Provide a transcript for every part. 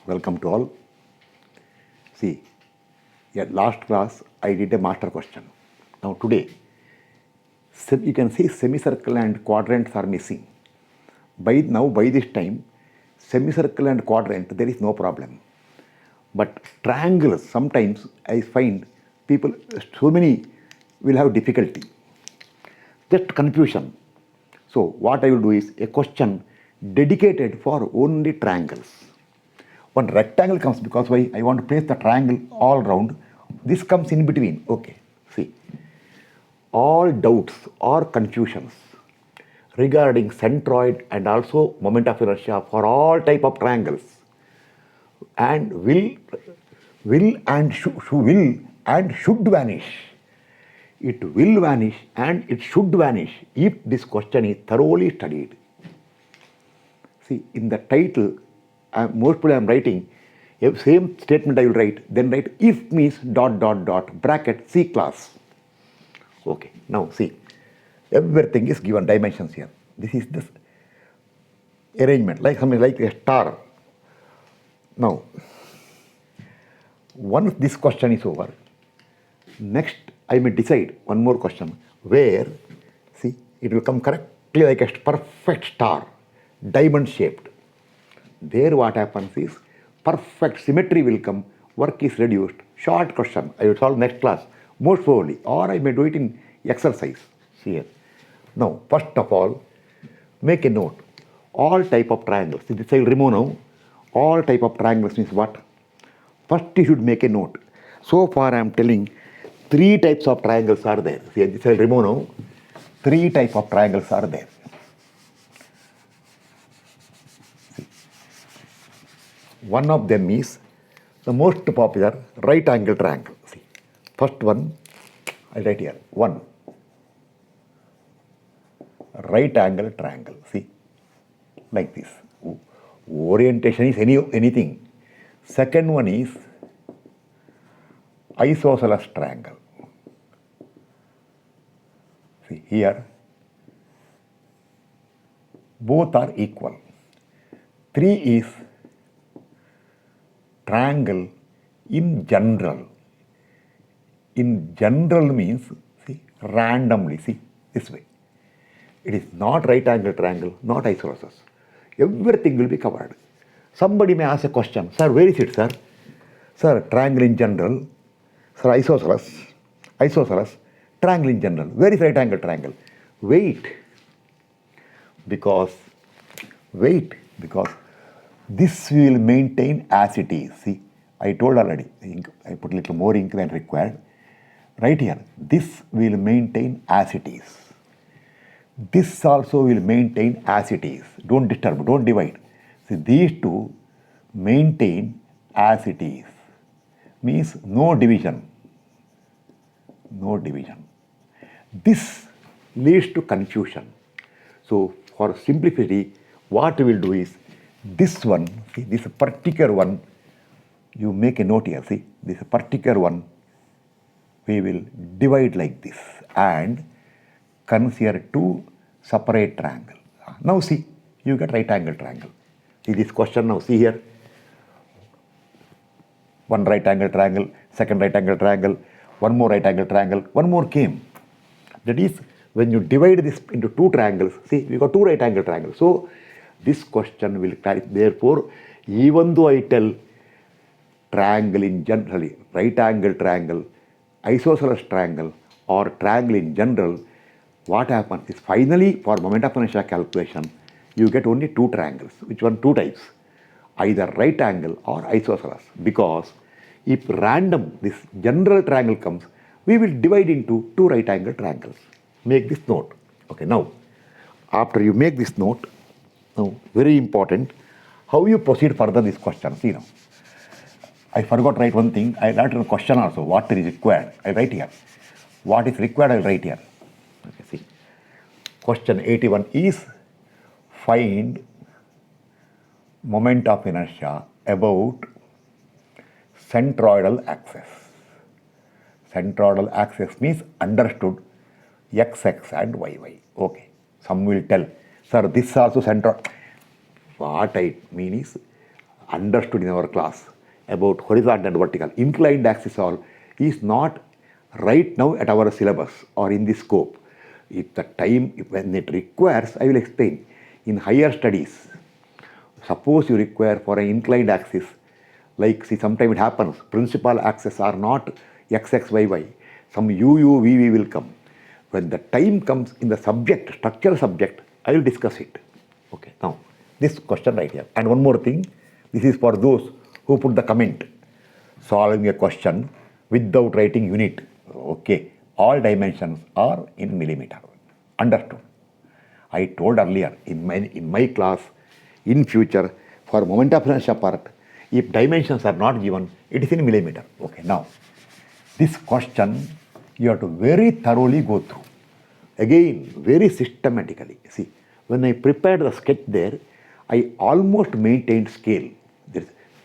Welcome to all. See, last class I did a master question. Now today, you can see semicircle and quadrants are missing. By this time, semicircle and quadrant, there is no problem. But triangles, sometimes I find people, so many will have difficulty. Just confusion. So what I will do is a question dedicated for only triangles. One rectangle comes because why? I want to place the triangle all round. This comes in between. Okay, see. All doubts or confusions regarding centroid and also moment of inertia for all type of triangles and will and should vanish. It will vanish and it should vanish if this question is thoroughly studied. See, in the title, most probably I am writing, same statement I will write, then write if means ... bracket C class. Okay, now see, everything is given dimensions here. This is this arrangement, like something like a star. Now, once this question is over, next I may decide one more question where, see, it will come correctly like a perfect star, diamond shaped. There what happens is perfect symmetry will come, work is reduced, short question, I will solve next class, most probably, or I may do it in exercise. See here. Now, first of all, make a note. All type of triangles, see this I will remove now. All type of triangles means what? First you should make a note. So far I am telling 3 types of triangles are there. See, this I will remove now. 3 types of triangles are there. See. One of them is the most popular right angle triangle. See, first one, I write here, 1. Right angle triangle. See, like this. Orientation is anything. Second one is isosceles triangle. See here, both are equal. 3 is triangle in general. In general means, see, randomly, see, this way. It is not right angle triangle, not isosceles. Everything will be covered. Somebody may ask a question, sir, where is it, sir? Sir, triangle in general, sir, isosceles, triangle in general. Where is right angle triangle? Wait, because this will maintain as it is. See, I told already, I put a little more ink than required. Right here, this will maintain as it is. This also will maintain as it is. Don't disturb, don't divide. See, these two maintain as it is. Means no division. No division. This leads to confusion. So, for simplicity, what we will do is, this one, see, this particular one, you make a note here, see, this particular one, we will divide like this and consider 2 separate triangles. Now see, you get right angle triangle. See this question now, see here. 1 right angle triangle, 2nd right angle triangle, 1 more right angle triangle, 1 more came. That is, when you divide this into 2 triangles, see, we got 2 right angle triangles. So, this question will clarify. Therefore, even though I tell triangle in generally, right angle triangle, isosceles triangle, or triangle in general, what happens is finally for moment of inertia calculation, you get only 2 triangles. Which one? 2 types. Either right angle or isosceles. Because if random, this general triangle comes, we will divide into 2 right angle triangles. Make this note. Okay, now, after you make this note, now very important, how you proceed further this question. See now, I forgot to write one thing. I write a question also, what is required. I write here. What is required, I will write here. Okay, see. Question 81 is find moment of inertia about centroidal axis. Centroidal axis means understood x and y. Okay. Some will tell, sir, this also centroid. What I mean is, understood in our class about horizontal and vertical, inclined axis all is not right now at our syllabus or in the scope. If the time when it requires, I will explain. In higher studies, suppose you require for an inclined axis, like see sometimes it happens, principal axes are not x, x, y, y. Some u, u, v, v will come. When the time comes in the subject, structural subject, I will discuss it. Okay, now this question right here. And one more thing, this is for those who put the comment, solving a question without writing unit. Okay, all dimensions are in millimeter. Understood? I told earlier in my class, in future, for moment of inertia part, if dimensions are not given, it is in millimeter. Okay, now this question you have to very thoroughly go through. Again, very systematically. See, when I prepared the sketch there, I almost maintained scale.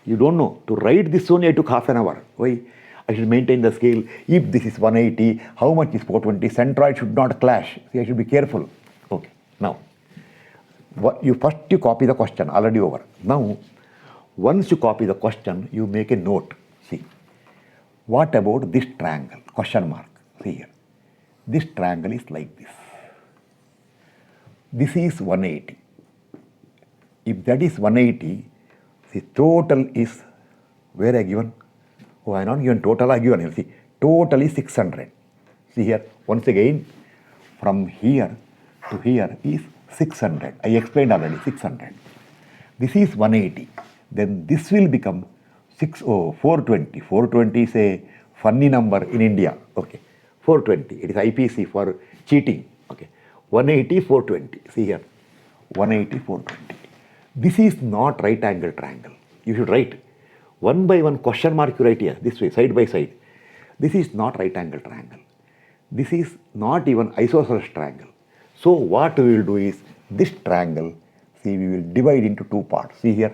You don't know, to write this only I took half an hour. Why? I should maintain the scale. If this is 180, how much is 420? Centroid should not clash. See, I should be careful. Okay, now, you copy the question, already over. Now, once you copy the question, you make a note. See, what about this triangle? Question mark. See here. This triangle is like this. This is 180. If that is 180, the total is, where I given? Oh, I not given total, I given here. See, total is 600. See here, once again, from here to here is 600. I explained already, 600. This is 180. Then this will become 420. 420 is a funny number in India. Okay, 420. It is IPC for cheating. Okay, 180, 420. See here, 180, 420. This is not right angle triangle. You should write one by one question mark you write here, this way, side by side. This is not right angle triangle. This is not even isosceles triangle. So what we will do is, this triangle, see, we will divide into two parts. See here,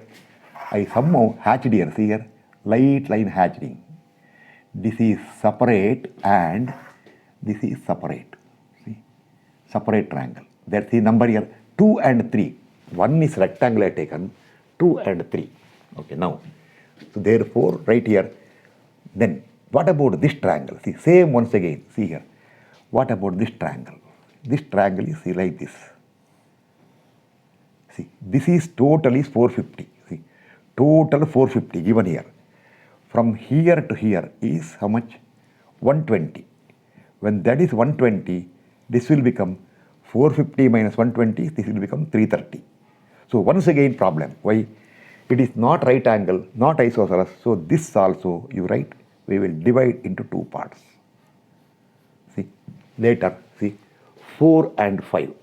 I somehow hatched here, see here, light line hatching. This is separate and this is separate. See, separate triangle. That's the number here, 2 and 3. One is rectangle I taken, 2 and 3. Okay, now, so therefore, right here, then what about this triangle? See, same once again, see here. What about this triangle? This triangle is, see, like this. See, this is total is 450. See, total 450 given here. From here to here is how much? 120. When that is 120, this will become 450 minus 120, this will become 330. So once again problem. Why? It is not right angle, not isosceles. So this also you write, we will divide into two parts. See, later, see, 4 and 5.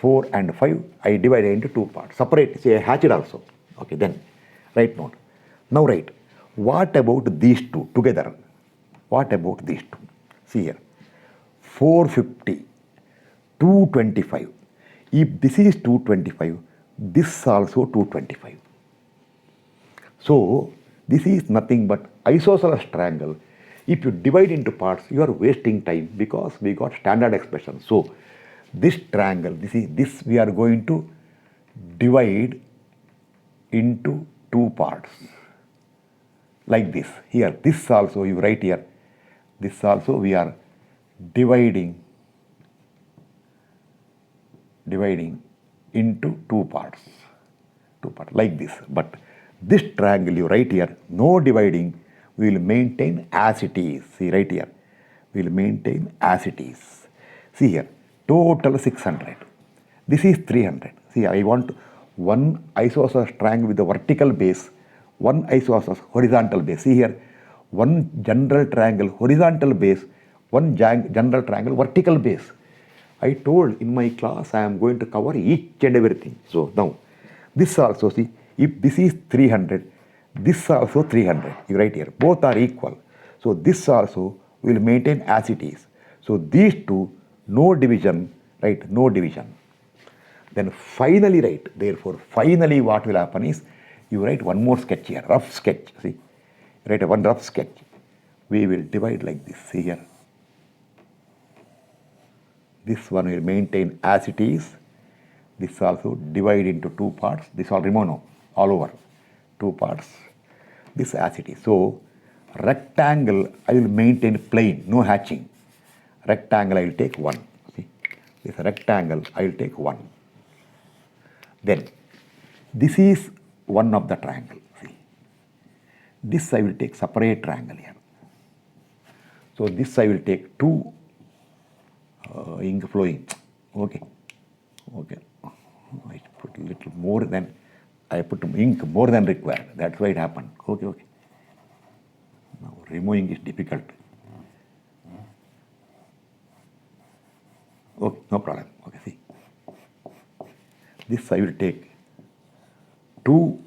4 and 5, I divide into two parts. Separate, say I hatch it also. Okay, then, write note. Now write, what about these two together? What about these two? See here, 450, 225. If this is 225, this also 225. So, this is nothing but isosceles triangle. If you divide into parts, you are wasting time because we got standard expression. So, this triangle, this we are going to divide into two parts. Like this. Here, this also you write here. This also we are dividing into two parts. Like this. But this triangle you write here, no dividing, we will maintain as it is. See right here, we will maintain as it is. See here, total 600. This is 300. See, I want one isosceles triangle with the vertical base, one isosceles horizontal base. See here, one general triangle horizontal base, one general triangle vertical base. I told in my class I am going to cover each and everything. So now, this also, see, if this is 300, this also 300. You write here, both are equal. So this also will maintain as it is. So these two, no division, right? No division. Then finally write, therefore finally what will happen is, you write one more sketch here, rough sketch, see, write one rough sketch. We will divide like this, see here. This one will maintain as it is. This also divide into two parts. This all remove now, all over. two parts. This as it is. So rectangle I will maintain plain, no hatching. Rectangle I will take 1. See, this rectangle I will take 1. Then this is one of the triangle. See, this I will take separate triangle here. So this I will take 2 ink flowing. Okay. I put a little more than, I put ink more than required. That's why it happened. Okay. Now removing is difficult. Okay, no problem. Okay, see. This I will take 2,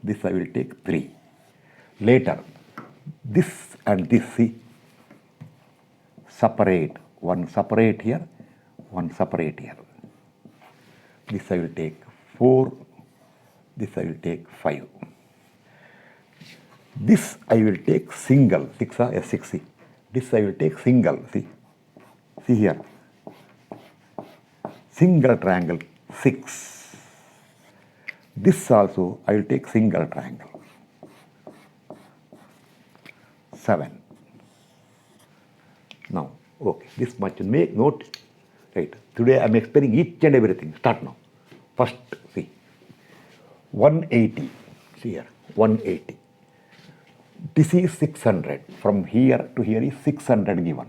this I will take 3. Later, this and this, see, separate. One separate here, one separate here. This I will take 4, this I will take 5. This I will take single, 6 or S6, see. This I will take single, see here. Single triangle 6. This also I will take single triangle 7. Now, okay, this much. Make note. Right. Today I am explaining each and everything. Start now. First, see, 180. See here, 180. This is 600. From here to here is 600 given.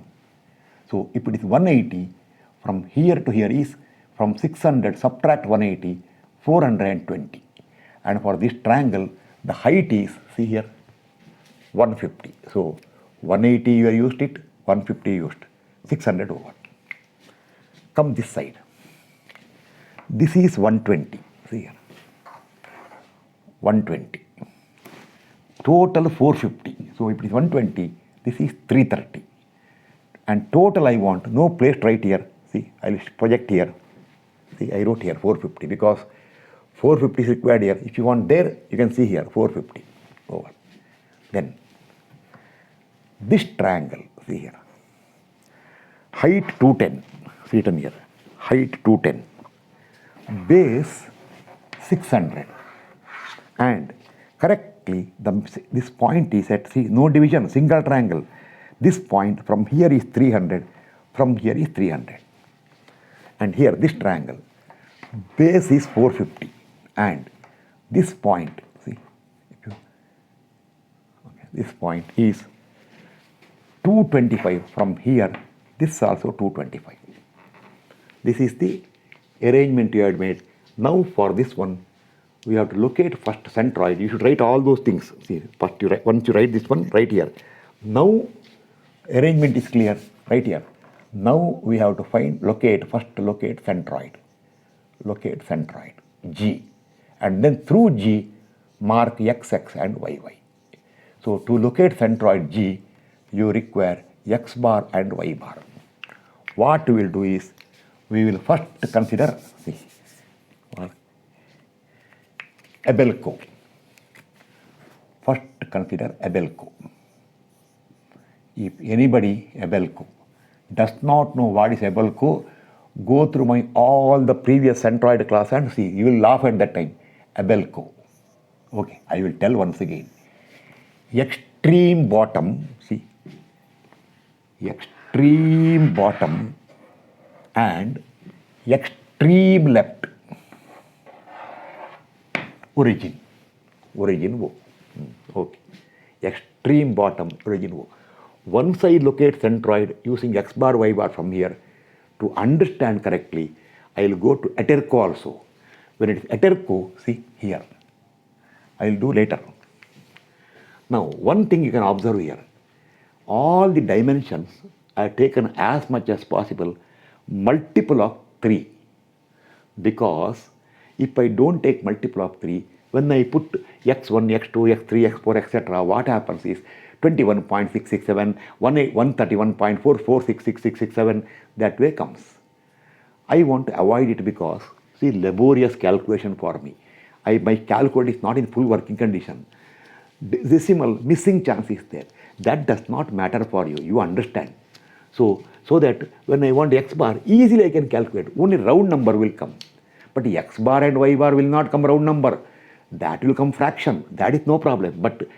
So if it is 180, from here to here is, from 600 subtract 180, 420. And for this triangle, the height is, see here, 150. So 180 you used it, 150 used, 600 over. Come this side. This is 120. See here, 120. Total 450. So if it is 120, this is 330. And total I want, no place right here. See, I will project here. See, I wrote here 450 because 450 is required here. If you want there, you can see here 450 over. Then this triangle, see here, height 210, see it here, height 210, base 600, and correctly this point is at, see, no division, single triangle. This point from here is 300, from here is 300. And here this triangle, base is 450, and this point, see, this point is 225 from here, this is also 225. This is the arrangement you had made. Now for this one, we have to locate first centroid. You should write all those things. See, first you write, once you write this one, right here. Now arrangement is clear, right here. Now we have to first locate centroid. Locate centroid, G. And then through G, mark X and Y. So to locate centroid G, you require X bar and Y bar. What we will do is, we will first consider, see, Abelco. First consider Abelco. If anybody, Abelco, does not know what is Abelco, go through all the previous centroid class and see, you will laugh at that time. Abelco. Okay, I will tell once again. Extreme bottom, see, extreme bottom and extreme left. Origin O. Okay. Extreme bottom, origin O. Once I locate centroid using X bar, Y bar from here, to understand correctly, I will go to Aterco also. When it is Aterco, see here. I will do later. Now, one thing you can observe here, all the dimensions are taken as much as possible multiple of 3. Because if I don't take multiple of 3, when I put x1, x2, x3, x4, etc., what happens is 21.667, 131.446667, that way comes. I want to avoid it because, see, laborious calculation for me. My calculator is not in full working condition. Decimal missing chance is there. That does not matter for you, you understand. So that when I want x bar, easily I can calculate. Only round number will come. But x bar and y bar will not come round number. that will come fraction, that is no problem. But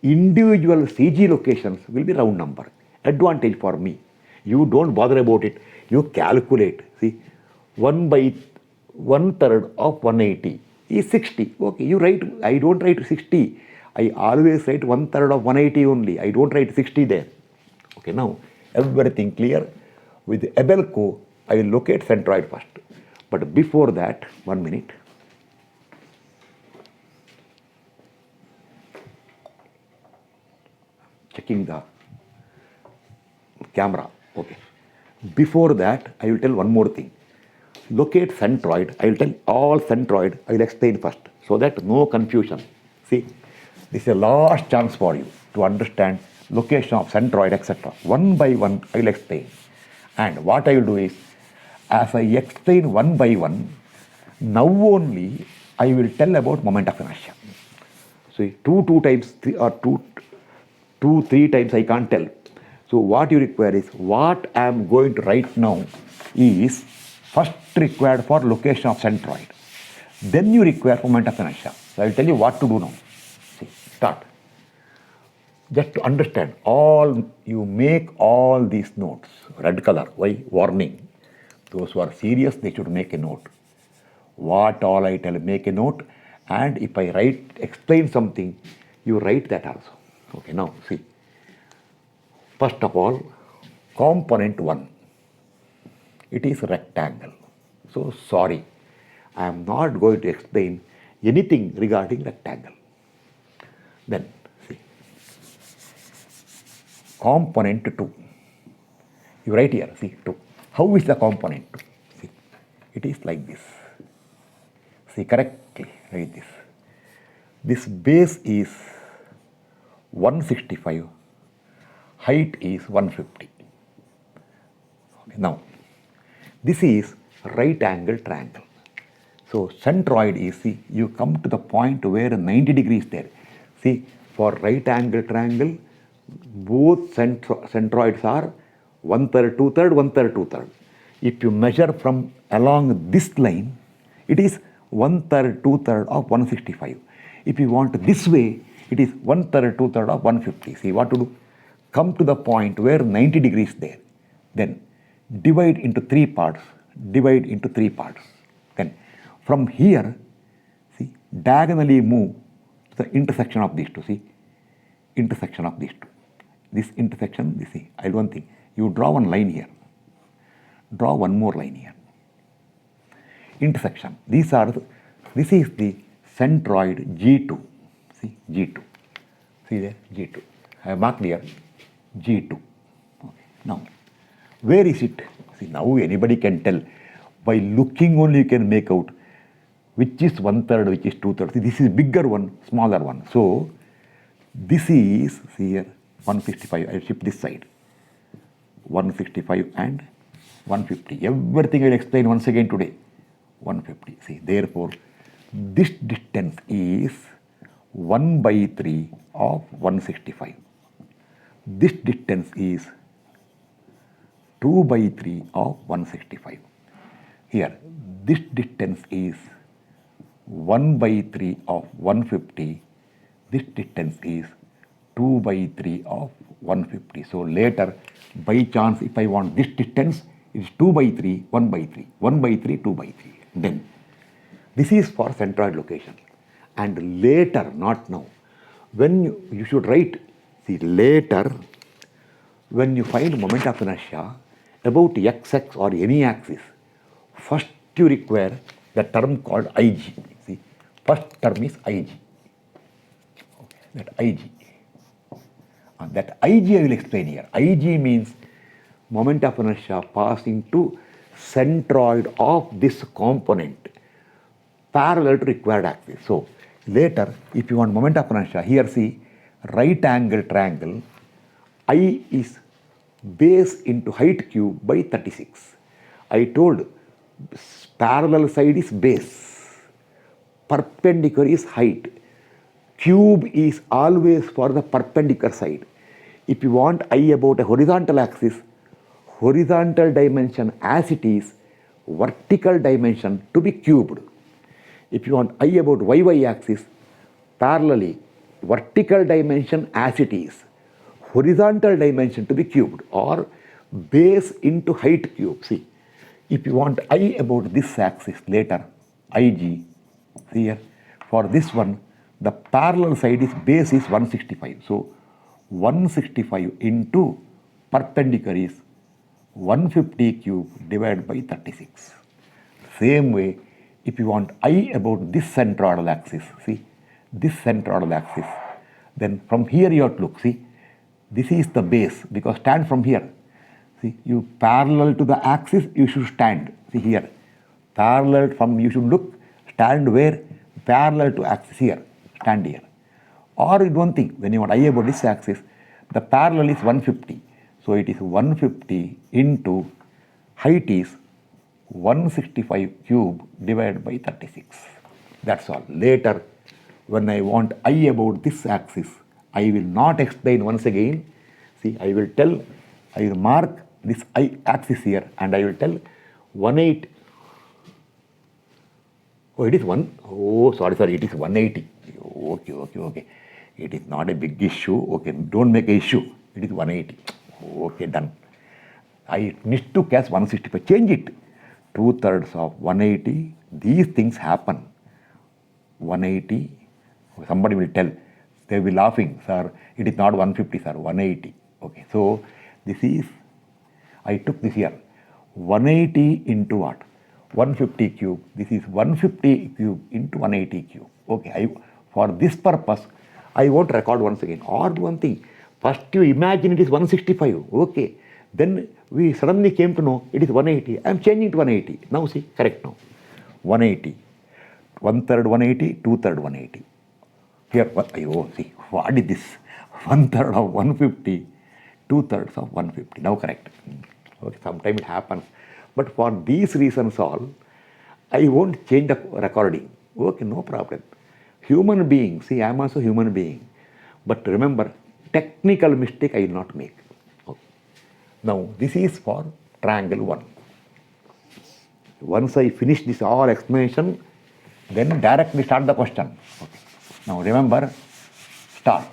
individual CG locations will be round number. Advantage for me. You don't bother about it. You calculate. See, 1 by 1/3 of 180 is 60. Okay, you write, I don't write 60. I always write 1/3 of 180 only. I don't write 60 there. Okay, now everything clear. With Abelco, I will locate centroid first. But before that, 1 minute. Checking the camera. Okay. Before that, I will tell one more thing. Locate centroid. I will tell all centroid. I will explain first so that no confusion. See, this is a last chance for you to understand location of centroid, etc. One by one, I will explain. And what I will do is, as I explain one by one, now only I will tell about moment of inertia. So two times, three times I can't tell. So what you require is, what I am going to write now is first required for location of centroid. Then you require moment of inertia. So I will tell you what to do now. See, start. Just to understand, you make all these notes, red color, why? Warning. Those who are serious, they should make a note. What all I tell, make a note, and if I explain something, you write that also. Okay, now see. First of all, component 1, it is rectangle. So sorry, I am not going to explain anything regarding rectangle. Then see, component 2. You write here, see, 2. How is the component 2? See, it is like this. See, correctly write this. This base is 165, height is 150. Okay, now, this is right angle triangle. So centroid is, see, you come to the point where 90 degrees there. See, for right angle triangle, both centroids are 1/3, 2/3, 1/3, 2/3. If you measure from along this line, it is 1/3, 2/3 of 165. If you want this way, it is 1/3, 2/3 of 150. See what to do? Come to the point where 90 degrees there. Then divide into 3 parts. Divide into 3 parts. Then from here, see, diagonally move to the intersection of these two. See, intersection of these two. This intersection, this, see, I don't think. You draw one line here. Draw one more line here. Intersection. This is the centroid G2. See, G2. See there, G2. I have marked here G2. Okay. Now, where is it? See, now anybody can tell. By looking only you can make out which is 1/3, which is 2/3. See, this is bigger one, smaller one. So, this is, see here, 165. I will shift this side. 165 and 150. Everything I will explain once again today. 150. See, therefore, this distance is 1/3 of 165. This distance is 2/3 of 165. Here, this distance is 1/3 of 150. This distance is 2/3 of 150. So later, by chance, if I want this distance, it is 2/3, 1/3, 1/3, 2/3. Then, this is for centroid location. And later, not now, when you should write, see, later, when you find moment of inertia about xx or any axis, first you require the term called Ig. See, first term is Ig. Okay, that Ig. That Ig I will explain here. Ig means moment of inertia passing to centroid of this component parallel to required axis. So later, if you want moment of inertia, here see, right angle triangle, I is base into height cube by 36. I told parallel side is base, perpendicular is height, cube is always for the perpendicular side. If you want I about a horizontal axis, horizontal dimension as it is, vertical dimension to be cubed. If you want I about y axis, parallelly, vertical dimension as it is, horizontal dimension to be cubed, or base into height cube. See, if you want I about this axis later, IG, see here, for this one, the parallel side is base is 165. So 165 into perpendicular is 150 cube divided by 36. Same way, if you want I about this centroidal axis, see, this centroidal axis, then from here you have to look, see, this is the base, because stand from here. See, you parallel to the axis, you should stand. See here, parallel from, you should look, stand where? Parallel to axis here, stand here. Or one thing, when you want I about this axis, the parallel is 150. So it is 150 into height is 165 cube divided by 36. That's all. Later, when I want I about this axis, I will not explain once again. See, I will tell, I will mark this I axis here, and I will tell 180. Oh, it is sorry, it is 180. Okay. It is not a big issue. Okay, don't make an issue. It is 180. Okay, done. I mistook as 165. Change it. 2/3 of 180. These things happen. 180. Somebody will tell. They will be laughing, sir. It is not 150, sir. 180. Okay, so this is, I took this here. 180 into what? 150 cube. This is 150 cube into 180 cube. Okay, for this purpose, I won't record once again. Or one thing, first you imagine it is 165. Okay, then we suddenly came to know it is 180. I am changing to 180. Now see, correct now. 180. 1/3 180, 2/3 180. Here, see, what is this? 1/3 of 150, 2/3 of 150. Now correct. Okay, sometimes it happens. But for these reasons all, I won't change the recording. Okay, no problem. Human being, see, I am also human being. But remember, technical mistake I will not make. Okay. Now, this is for triangle 1. Once I finish this all explanation, then directly start the question. Okay. Now, remember, start.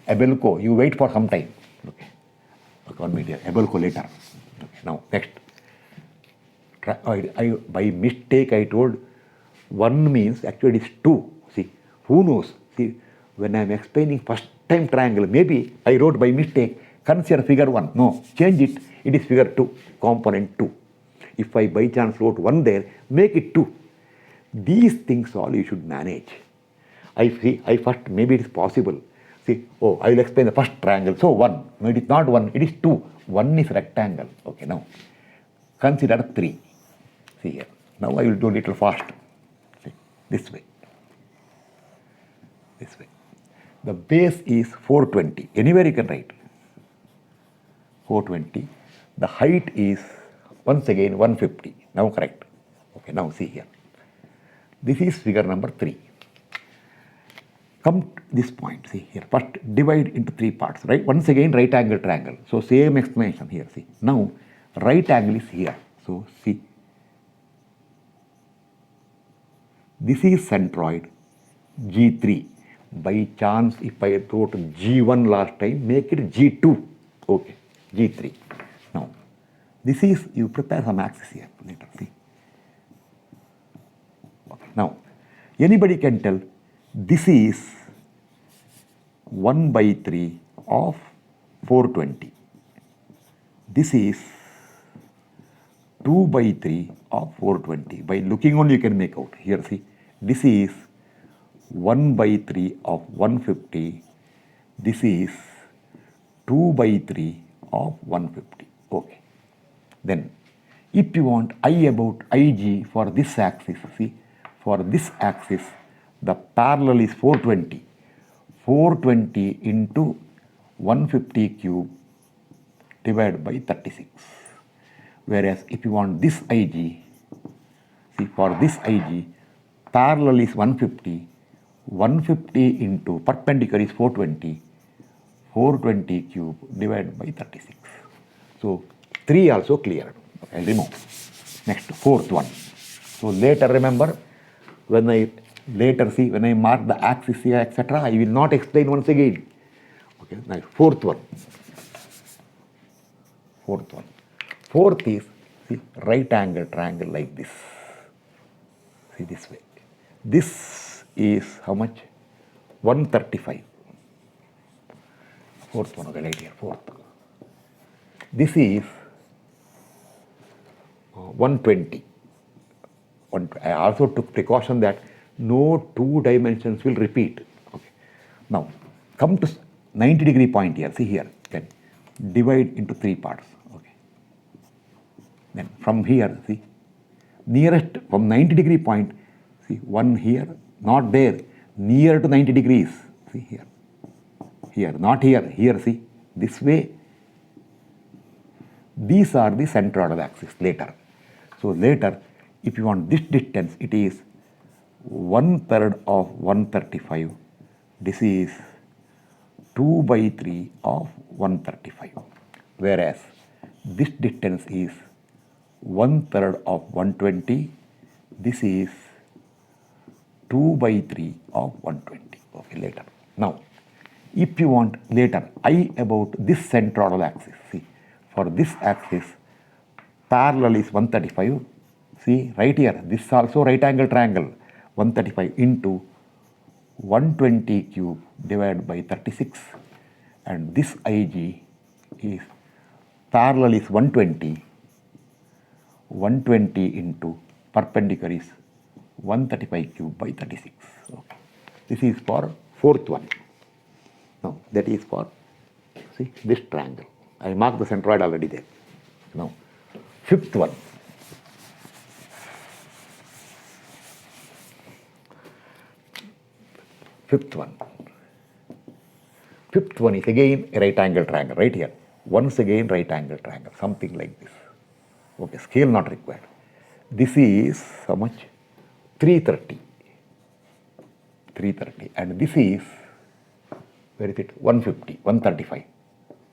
Abelco, you wait for some time. Okay. On media, Abelco later. Okay. Now, next. By mistake, I told 1 means actually it is 2. See, who knows? See, when I am explaining first time triangle, maybe I wrote by mistake, consider figure 1. No, change it. It is figure 2, component 2. If I by chance wrote 1 there, make it 2. These things all you should manage. I first, maybe it is possible. See, I will explain the first triangle. So 1. No, it is not 1, it is 2. 1 is rectangle. Okay, now consider 3. See here. Now I will do a little fast. See, this way. This way. The base is 420. Anywhere you can write. 420. The height is once again 150. Now correct. Okay, now see here. This is figure number 3. Come to this point, see here. First divide into 3 parts, right? Once again right angle triangle. So same explanation here, see. Now right angle is here. So see. This is centroid G3. By chance, if I wrote G1 last time, make it G2. Okay, G3. Now, this is, you prepare some axis here later, see. Okay. Now, anybody can tell this is 1/3 of 420. This is 2/3 of 420. By looking only you can make out. Here see, this is 1/3 of 150. This is 2/3 of 150. Okay. Then, if you want I about IG for this axis, see, for this axis, the parallel is 420. 420 into 150 cube divided by 36. Whereas if you want this IG, see, for this IG, parallel is 150. 150 into perpendicular is 420. 420 cube divided by 36. So 3 also cleared. I'll remove. Next, fourth one. So later, remember, when I mark the axis here, etc., I will not explain once again. Okay, now fourth one. Fourth is, see, right angle triangle like this. See, this way. This is how much? 135. Fourth one, okay, right here, fourth. This is 120. I also took precaution that no two dimensions will repeat. Okay. Now, come to 90-degree point here. See here. Then divide into three parts. Okay. Then from here, see, nearest from 90-degree point, see, one here, not there, near to 90 degrees. See here. Here, not here. Here, see, this way. These are the centroidal axis later. So later, if you want this distance, it is 1/3 of 135. This is 2/3 of 135. Whereas this distance is 1/3 of 120. This is 2/3 of 120. Okay, later. Now, if you want later, about this centroidal axis, see, for this axis, parallel is 135. See, right here, this is also right angle triangle, 135 into 120 cube divided by 36. And this IG is, parallel is 120. 120 into perpendicular is 135 cube by 36. Okay. This is for fourth one. Now, that is for, see, this triangle. I marked the centroid already there. Now, fifth one. Fifth one is again a right angle triangle, right here. Once again, right angle triangle, something like this. Okay, scale not required. This is how much? 330. 330. And this is, where is it? 150, 135.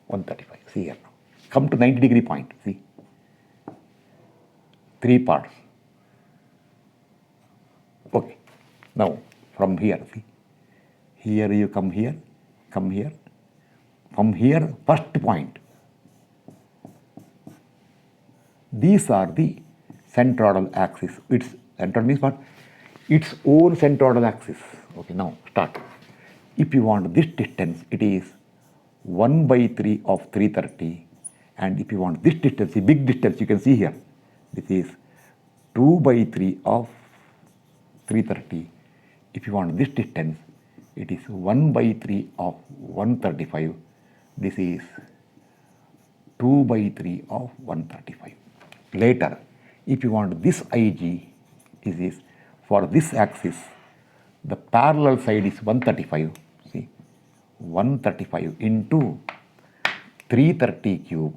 135. See here now. Come to 90-degree point. See. Three parts. Okay. Now, from here, see. Here you come here. Come here. From here, first point. These are the centroidal axis. Its centroid means what? Its own centroidal axis. Okay, now start. If you want this distance, it is 1/3 of 330. And if you want this distance, the big distance, you can see here. This is 2/3 of 330. If you want this distance, it is 1/3 of 135. This is 2/3 of 135. Later, if you want this IG, is for this axis, the parallel side is 135. See, 135 into 330 cube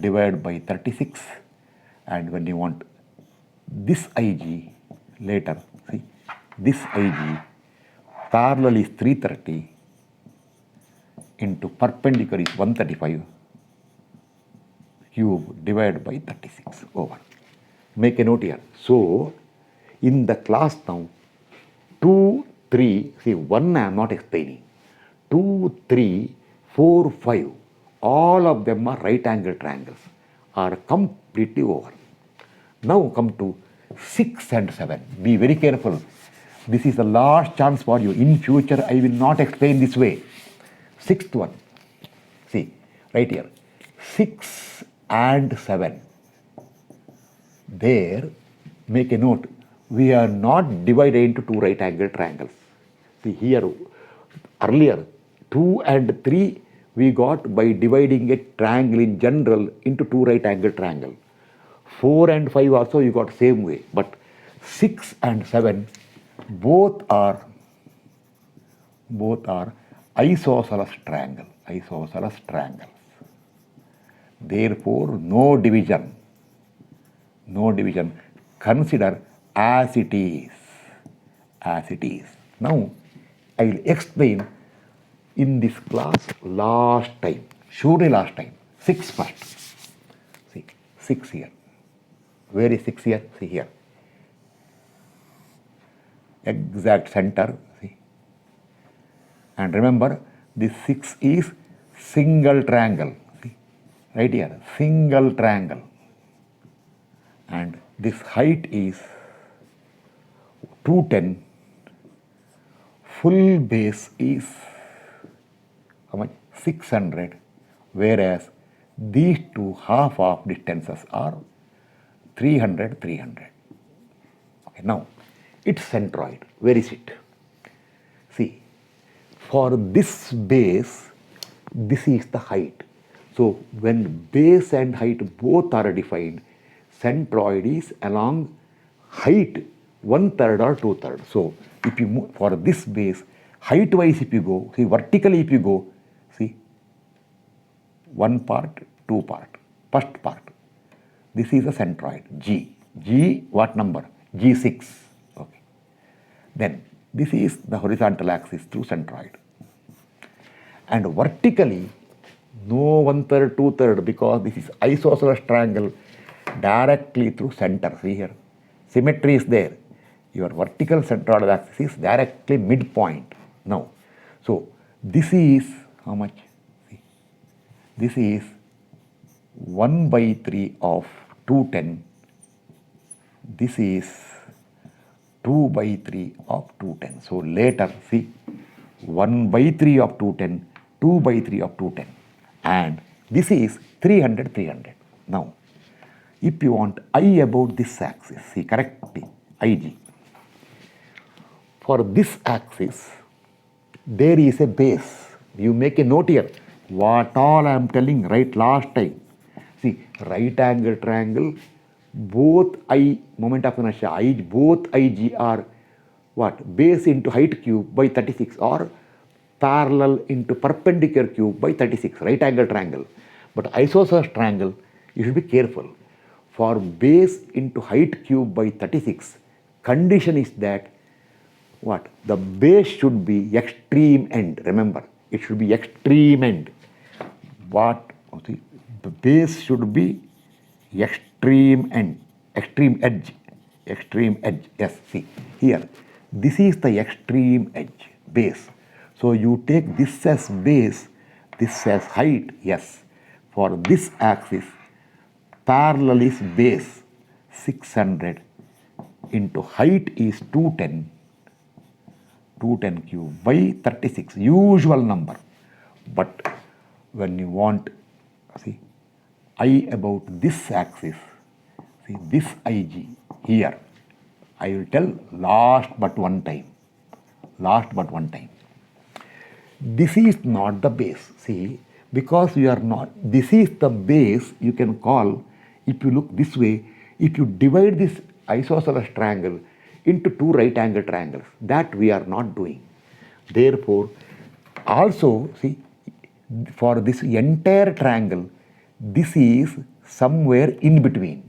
divided by 36. And when you want this IG later, see, this IG parallel is 330 into perpendicular is 135 cube divided by 36 over. Make a note here. So, in the class now, 2, 3, see 1 I am not explaining. 2, 3, 4, 5, all of them are right angle triangles, are completely over. Now come to 6 and 7. Be very careful. This is the last chance for you. In future, I will not explain this way. Sixth one. See, right here. 6 and 7. There, make a note. We are not divided into two right angle triangles. See here, earlier, 2 and 3 we got by dividing a triangle in general into two right angle triangle. 4 and 5 also you got same way. But 6 and 7 both are isosceles triangle. Isosceles triangles. Therefore, no division. No division. Consider as it is. As it is. Now, I will explain in this class last time. Surely last time. 6 first. See, 6 here. Where is 6 here? See here. Exact center. See. And remember, this 6 is single triangle. See. Right here. Single triangle. And this height is 210. Full base is how much? 600. Whereas these two half of distances are 300, 300. Okay, now it's centroid. Where is it? See, for this base, this is the height. So when base and height both are defined, centroid is along height 1/3 or 2/3. So if you move for this base, height wise if you go, see vertically if you go, see one part, two part, first part. This is a centroid, G. G what number? G6. Okay. Then this is the horizontal axis through centroid. And vertically, no 1/3, 2/3 because this is isosceles triangle directly through center. See here. Symmetry is there. Your vertical centroidal axis is directly midpoint. Now, so this is how much? See, this is 1/3 of 210. This is 2/3 of 210. So later, see, 1/3 of 210, 2/3 of 210. And this is 300, 300. Now, if you want I about this axis, see correctly, IG. For this axis, there is a base. You make a note here. What all I am telling right last time. See, right angle triangle, both I, moment of inertia, I, both IG are what? Base into height cube by 36 or parallel into perpendicular cube by 36, right angle triangle. But isosceles triangle, you should be careful. For base into height cube by 36, condition is that what? The base should be extreme end. Remember, it should be extreme end. What? See, the base should be extreme end, extreme edge, extreme edge. Yes, see here. This is the extreme edge, base. So you take this as base, this as height. Yes. For this axis, parallel is base 600 into height is 210. 210 cube by 36, usual number. But when you want, see, I about this axis, see this IG here, I will tell last but one time. Last but one time. This is not the base. See, because you are not, this is the base you can call, if you look this way, if you divide this isosceles triangle into two right angle triangles, that we are not doing. Therefore, also see, for this entire triangle, this is somewhere in between.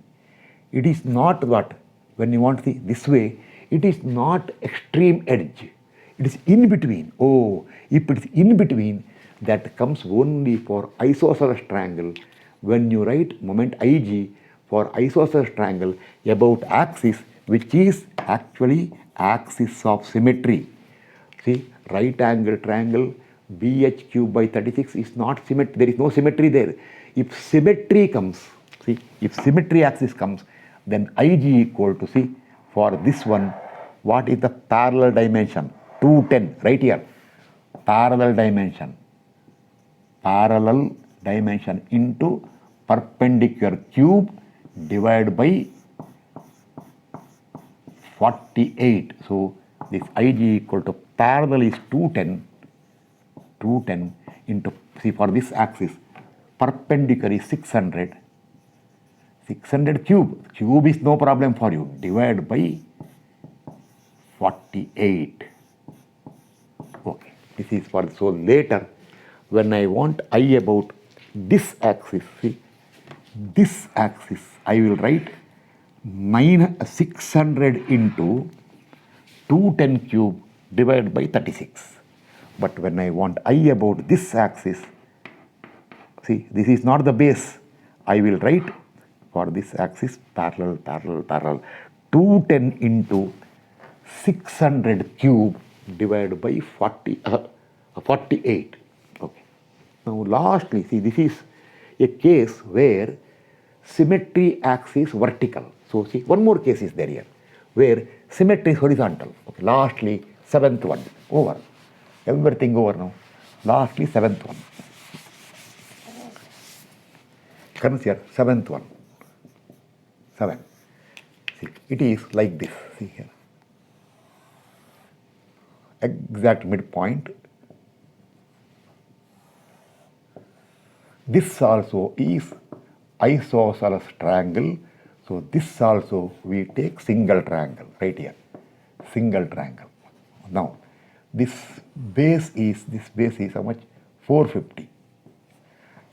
It is not what, when you want to see this way, it is not extreme edge. It is in between. Oh, if it is in between, that comes only for isosceles triangle. When you write moment IG for isosceles triangle about axis, which is actually axis of symmetry. See, right angle triangle BH cube by 36 is not symmetry. There is no symmetry there. If symmetry comes, see, if symmetry axis comes, then IG equal to, see, for this one, what is the parallel dimension? 210, right here. Parallel dimension into perpendicular cube divided by 48. So this IG equal to parallel is 210 into, see, for this axis, perpendicular is 600 cube. Cube is no problem for you. Divide by 48. Okay, this is for, so later when I want I about this axis, see, this axis, I will write 600 into 210 cube divided by 36. But when I want I about this axis, see, this is not the base. I will write for this axis, parallel, parallel, parallel. 210 into 600 cube divided by 48. Okay. Now lastly, see, this is a case where symmetry axis vertical. So see, one more case is there here, where symmetry is horizontal. Okay. Lastly, seventh one, over. Everything over now. Lastly, seventh one. Comes here, seventh one. 7. See, it is like this. See here. Exact midpoint. This also is isosceles triangle. So this also we take single triangle right here. Single triangle. Now this base is how much? 450.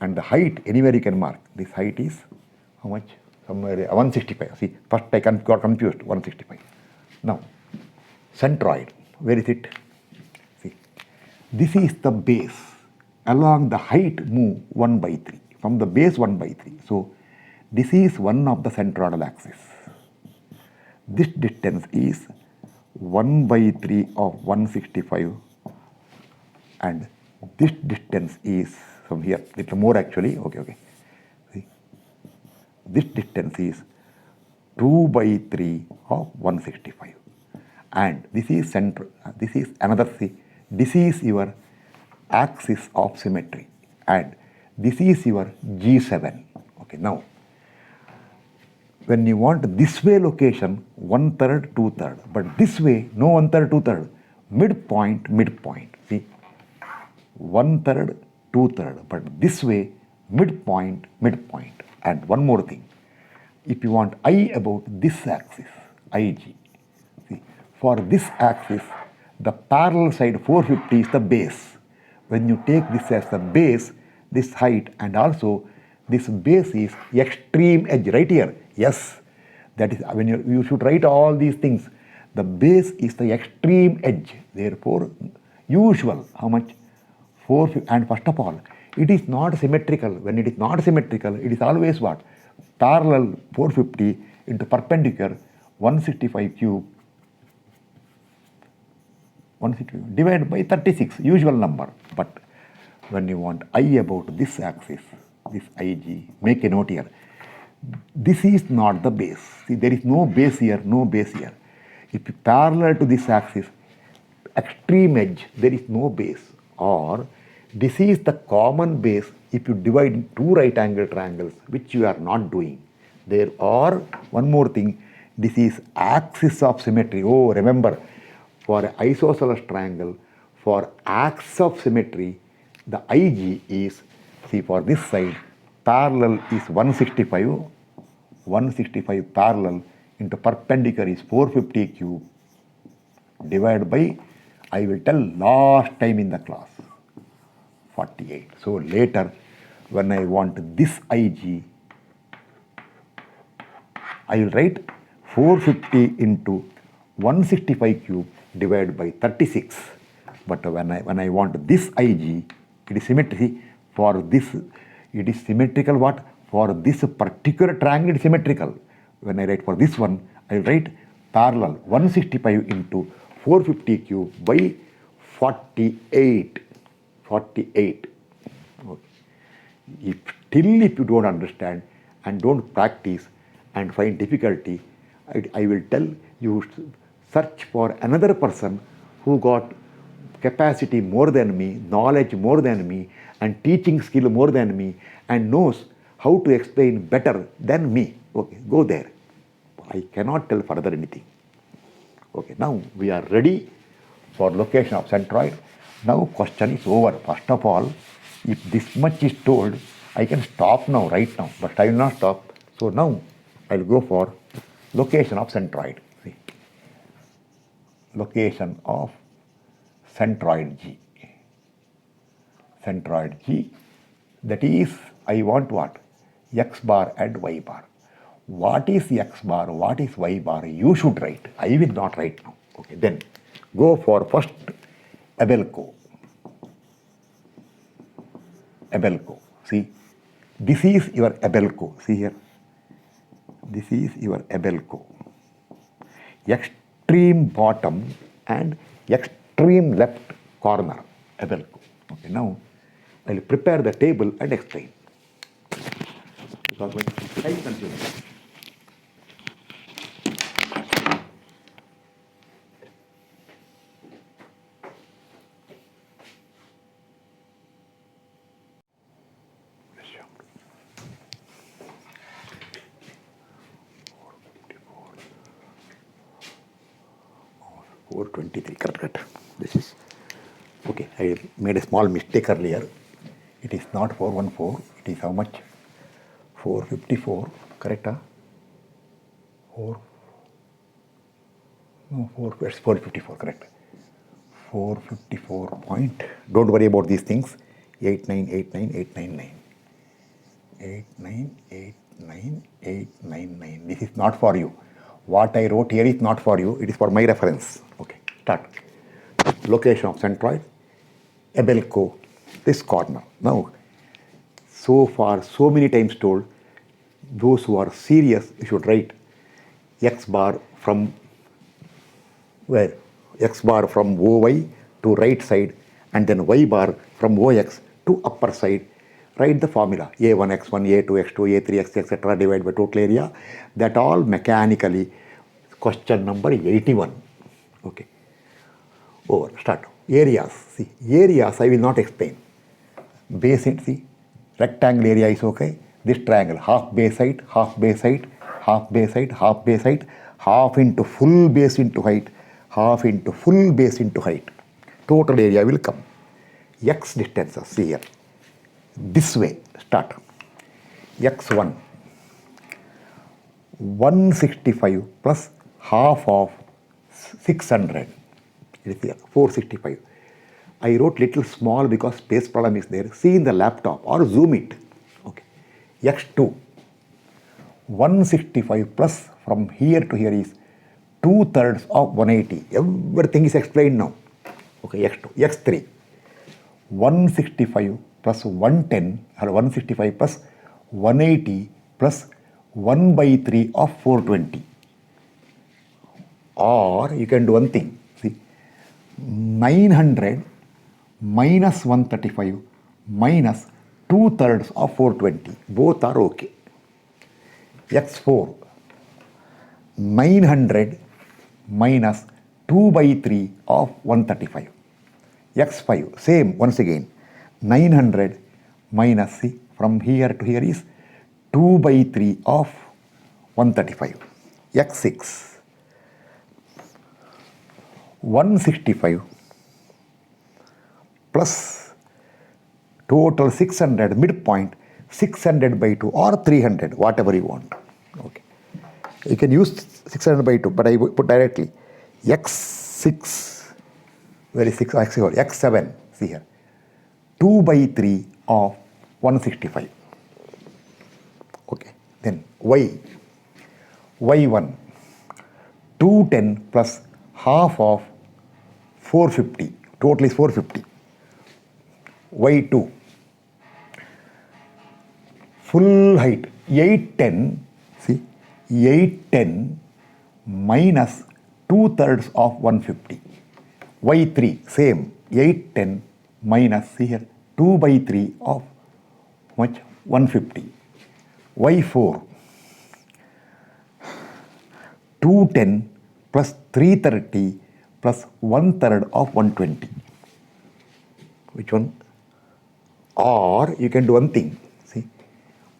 And the height, anywhere you can mark. This height is how much? Somewhere 165. See, first I got confused. 165. Now centroid, where is it? See, this is the base. Along the height move 1 by 3. From the base 1 by 3. So this is one of the centroidal axis. This distance is 1 by 3 of 165, and this distance is from here, little more actually. Okay. See, this distance is 2 by 3 of 165, and this is center. This is another. See, this is your axis of symmetry, and this is your G7. Okay, now when you want this way location, 1/3, 2/3, but this way no 1/3, 2/3, midpoint. See, 1/3, 2/3, but this way midpoint. And one more thing, if you want I about this axis, IG, see, for this axis, the parallel side 450 is the base. When you take this as the base, this height, and also this base is extreme edge right here. Yes, that is when you should write all these things. The base is the extreme edge. Therefore, usual, how much? 450. And first of all, it is not symmetrical. When it is not symmetrical, it is always what? Parallel 450 into perpendicular 165 cube 165 divided by 36, usual number. But when you want I about this axis, this IG, make a note here. This is not the base. See, there is no base here, no base here. If you parallel to this axis, extreme edge, there is no base. Or this is the common base if you divide two right angle triangles, which you are not doing. There are one more thing. This is axis of symmetry. Oh, remember, for isosceles triangle, for axis of symmetry, the IG is, see, for this side, parallel is 165 parallel into perpendicular is 450 cube divided by, I will tell last time in the class, 48. So later, when I want this IG, I will write 450 into 165 cube divided by 36. But when I want this IG, it is symmetry. For this, it is symmetrical what? For this particular triangle, it is symmetrical. When I write for this one, I will write parallel 165 into 450 cube by 48. 48. Okay. If you don't understand and don't practice and find difficulty, I will tell you search for another person who got capacity more than me, knowledge more than me, and teaching skill more than me, and knows how to explain better than me. Okay, go there. I cannot tell further anything. Okay, now we are ready for location of centroid. Now question is over. First of all, if this much is told, I can stop now, right now, but I will not stop. So now I will go for location of centroid. See, location of centroid G. Centroid G, that is, I want what? X bar and Y bar. What is X bar? What is Y bar? You should write. I will not write now. Okay, then go for first Abelco. Abelco. See, this is your Abelco. See here. This is your Abelco. Extreme bottom and extreme left corner, Abelco. Okay, now I will prepare the table and explain. Because when time consuming. Four 23, correct. This is okay. I made a small mistake earlier. It is not 414. It is how much? 454, correct? 4. No, 4. It's 454, correct. 454 point. Don't worry about these things. 8989899. 8989899. This is not for you. What I wrote here is not for you. It is for my reference. Okay, start. Location of centroid, Abelco, this corner. Now, so far, so many times told, those who are serious, you should write X bar from where? X bar from OY to right side, and then Y bar from OX to upper side. Write the formula A1, X1, A2, X2, A3, X, etc. divided by total area. That all mechanically. Question number 81. Okay. Over. Start. Areas. See, areas I will not explain. Base it, see. Rectangle area is okay. This triangle, half base height, half base height, half base height, half base height, half into full base into height, half into full base into height. Total area will come. X distances, see here. This way, start. X1, 165 plus half of 600. It is here, 465. I wrote little small because space problem is there. See in the laptop or zoom it. Okay. X2, 165 plus from here to here is 2/3 of 180. Everything is explained now. Okay, X2. X3, 165 plus 110 or 165 plus 180 plus 1/3 of 420. Or you can do one thing. See, 900 minus 135 minus 2/3 of 420. Both are okay. X4, 900 minus 2/3 of 135. X5, same once again. 900 minus, see, from here to here is 2/3 of 135. X6, 165 plus total 600, midpoint 600/2 or 300, whatever you want. Okay. You can use 600/2, but I put directly X6, where is 6? X7, see here, 2/3 of 165. Okay. Then Y1, 210 plus half of 450, total is 450. Y2, full height 810, see, 810 minus 2/3 of 150. Y3, same, 810 minus, see here, 2/3 of much? 150. Y4, 210 plus 330 plus 1/3 of 120. Which one? Or you can do one thing, see,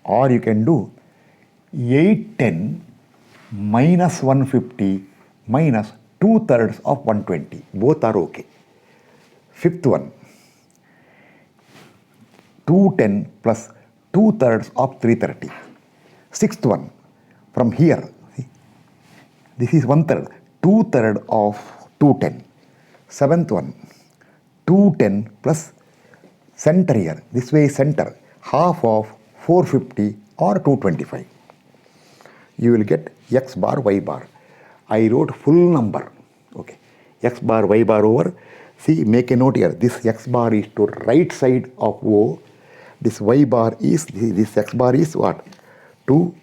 or you can do 810 minus 150 minus 2/3 of 120. Both are okay. Fifth one, 210 plus 2/3 of 330. Sixth one, from here, see, this is 1/3, 2/3 of 210. Seventh one, 210 plus center here, this way is center, half of 450 or 225. You will get X bar, Y bar. I wrote full number. Okay. X bar, Y bar over. See, make a note here. This X bar is to right side of O. This Y bar is, this X bar is what? To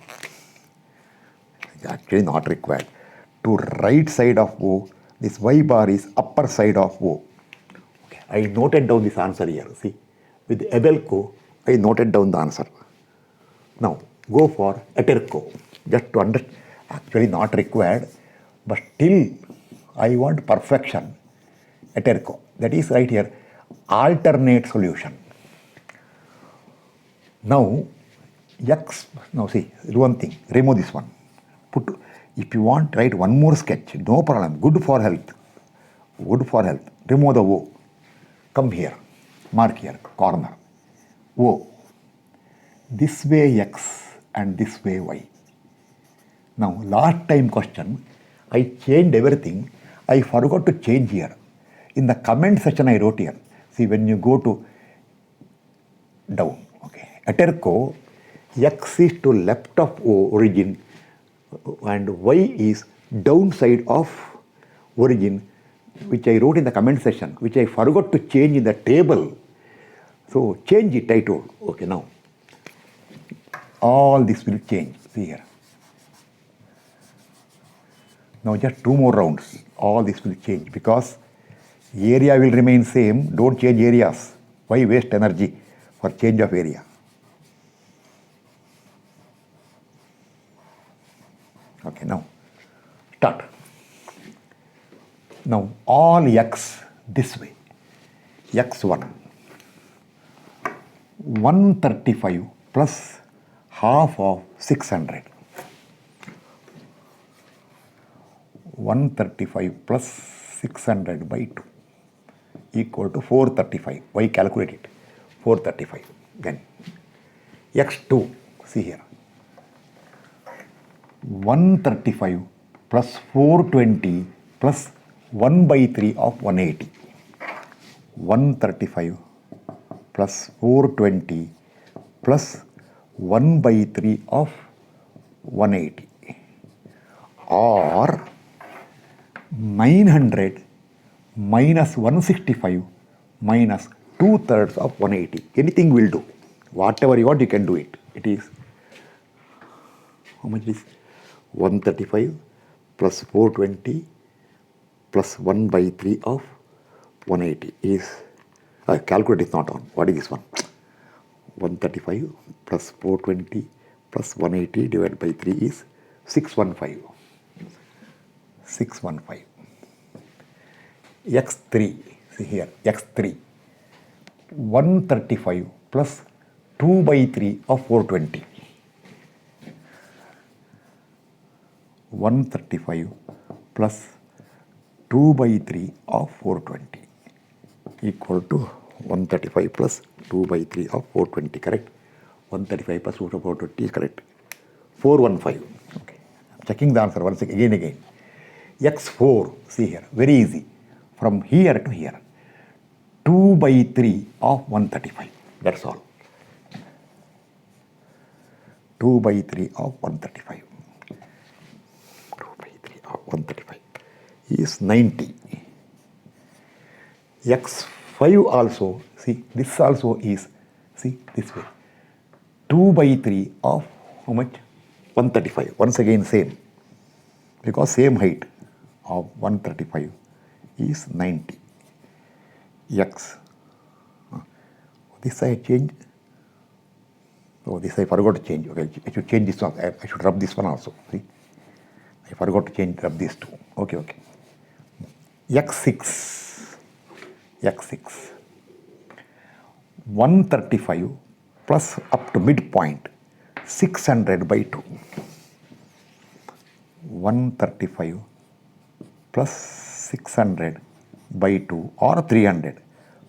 Actually not required. To right side of O, this y bar is upper side of O. Okay. I noted down this answer here. See, with Abelco, I noted down the answer. Now, go for Eterco. Just to understand, actually not required, but still I want perfection. Eterco. That is right here. Alternate solution. Now, now see, do one thing, remove this one. If you want, write one more sketch, no problem, good for health. Good for health. Remove the O. Come here, mark here, corner. O. This way X and this way Y. Now, last time question, I changed everything. I forgot to change here. In the comment section I wrote here. See, when you go to down, okay. Eterco, X is to left of O origin and Y is downside of origin, which I wrote in the comment section, which I forgot to change in the table. So change it, I told. Okay, now all this will change. See here. Now just 2 more rounds. All this will change because area will remain same. Don't change areas. Why waste energy for change of area? Okay, now start. Now all X this way. X1. 135 plus half of 600. 135 plus 600 by 2 equal to 435. Why calculate it? 435. Then X2, see here. 135 plus 420 plus 1 by 3 of 180. 135 plus 420 plus 1 by 3 of 180. Or 900 minus 165 minus 2/3 of 180. Anything will do. Whatever you want, you can do it. It is, how much is 135 plus 420 plus 1 by 3 of 180 is, calculate is not on. What is this one? 135 plus 420 plus 180 divided by 3 is 615. 615. X3, see here, X3. 135 plus 2 by 3 of 420. 135 plus 2 by 3 of 420 equal to 135 plus 2 by 3 of 420, correct? 135 plus 2 of 420 is correct. 415. Okay. I'm checking the answer once again. X4, see here, very easy. From here to here. 2 by 3 of 135. That's all. 2 by 3 of 135. 2 by 3 of 135 is 90. X5 also, see, this also is, see, this way. 2 by 3 of how much? 135. Once again same. Because same height of 135 is 90. X. This I changed. Oh, this I forgot to change. Okay, I should change this one. I should rub this one also. See, I forgot to change, rub these two. Okay. X6. 135 plus up to midpoint 600 by 2. 135 plus 600 by 2 or 300.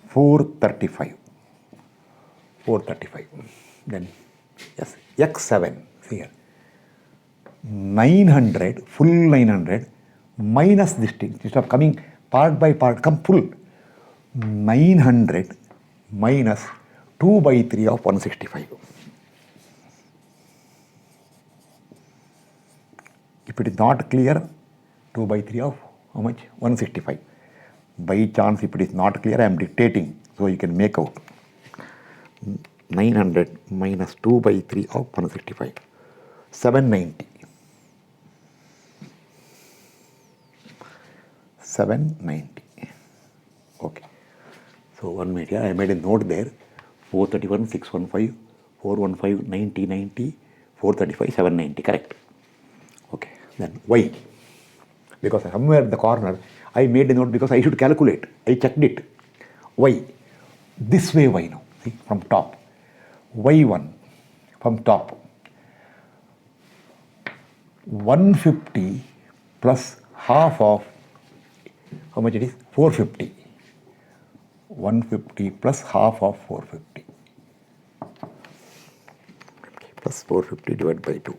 435. Then yes, X7, see here. 900, full 900 minus this thing. Instead of coming part by part, come full. 900 minus 2 by 3 of 165. If it is not clear, 2 by 3 of how much? 165. By chance, if it is not clear, I am dictating, so you can make out. 900 minus 2 by 3 of 165. 790. 790. Okay. So 1 minute here, I made a note there. 431, 615, 415, 90, 90, 435, 790. Correct. Okay. Then Y. Because somewhere in the corner, I made a note because I should calculate. I checked it. Y. This way Y now. See, from top. Y1 from top. 150 plus half of, how much it is? 450. 150 plus half of 450. Plus 450 divided by 2.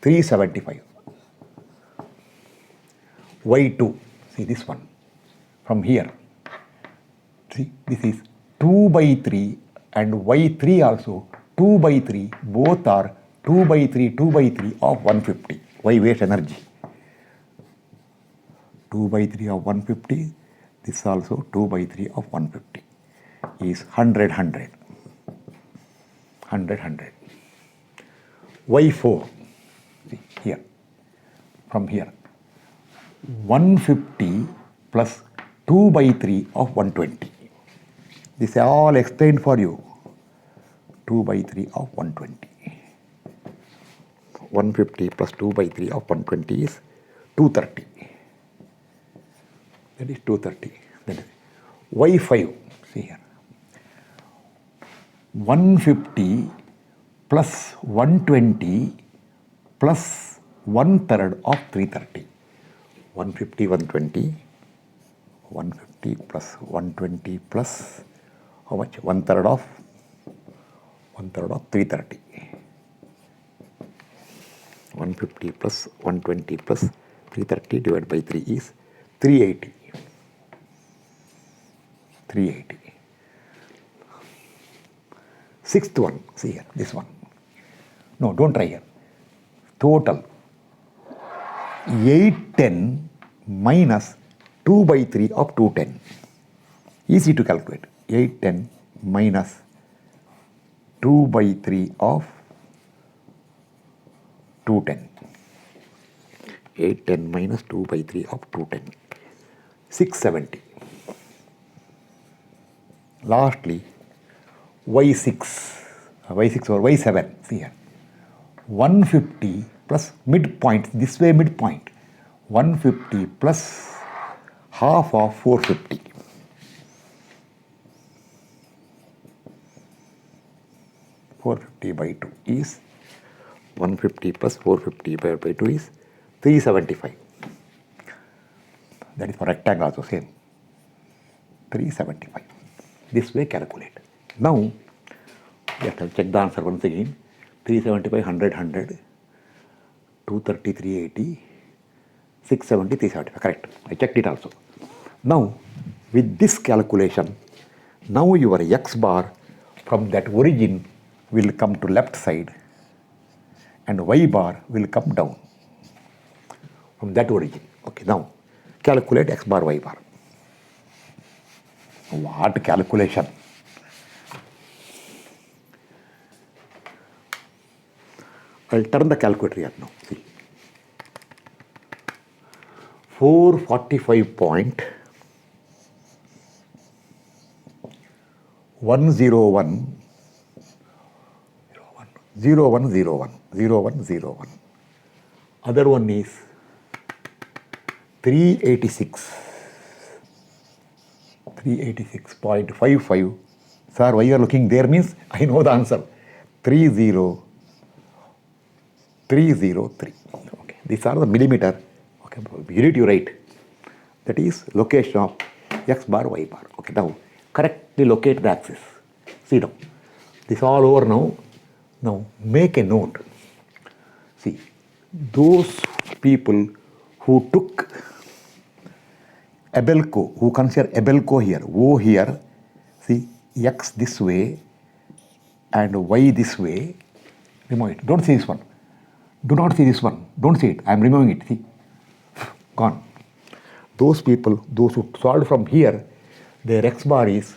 375. Y2. See this one. From here. See, this is 2 by 3 and Y3 also 2 by 3. Both are 2 by 3, 2 by 3 of 150. Y waste energy. 2 by 3 of 150. This also 2 by 3 of 150 is 100, 100. 100, 100. Y4. See here. From here. 150 plus 2 by 3 of 120. This is all explained for you. 2 by 3 of 120. 150 plus 2 by 3 of 120 is 230. That is 230. That is Y5. See here. 150 plus 120 plus 1/3 of 330. 150, 120. 150 plus 120 plus how much? 1/3 of 330. 150 plus 120 plus 330 divided by 3 is 380. 380. Sixth one, see here, this one. No, don't try here. Total 810 minus 2 by 3 of 210. Easy to calculate. 810 minus 2 by 3 of 210. 810 minus 2 by 3 of 210. 670. Lastly, Y6 or Y7. See here. 150 plus midpoint. This way midpoint. 150 plus half of 450. 450 by 2 is 150 plus 450 by 2 is 375. That is for rectangle also same. 375. This way calculate. Now, you have to check the answer once again. 375, 100, 100. 230, 380. 670, 375. Correct. I checked it also. Now, with this calculation, now your x bar from that origin will come to left side and y bar will come down from that origin. Okay, now calculate x bar, y bar. What calculation? I'll turn the calculator here now. See. 445.101 0101. Other one is 386.55. Sir, why you are looking there means I know the answer. 30303. Okay, these are the millimeter. Okay, unit you write. That is location of x bar, y bar. Okay, now correctly locate the axis. See now, this all over now. Now make a note. See, those people who took Abelco, who consider Abelco here, O here, see, x this way and y this way, remove it. Don't see this one. Do not see this one. Don't see it. I am removing it. See, gone. Those people, those who solved from here, their x bar is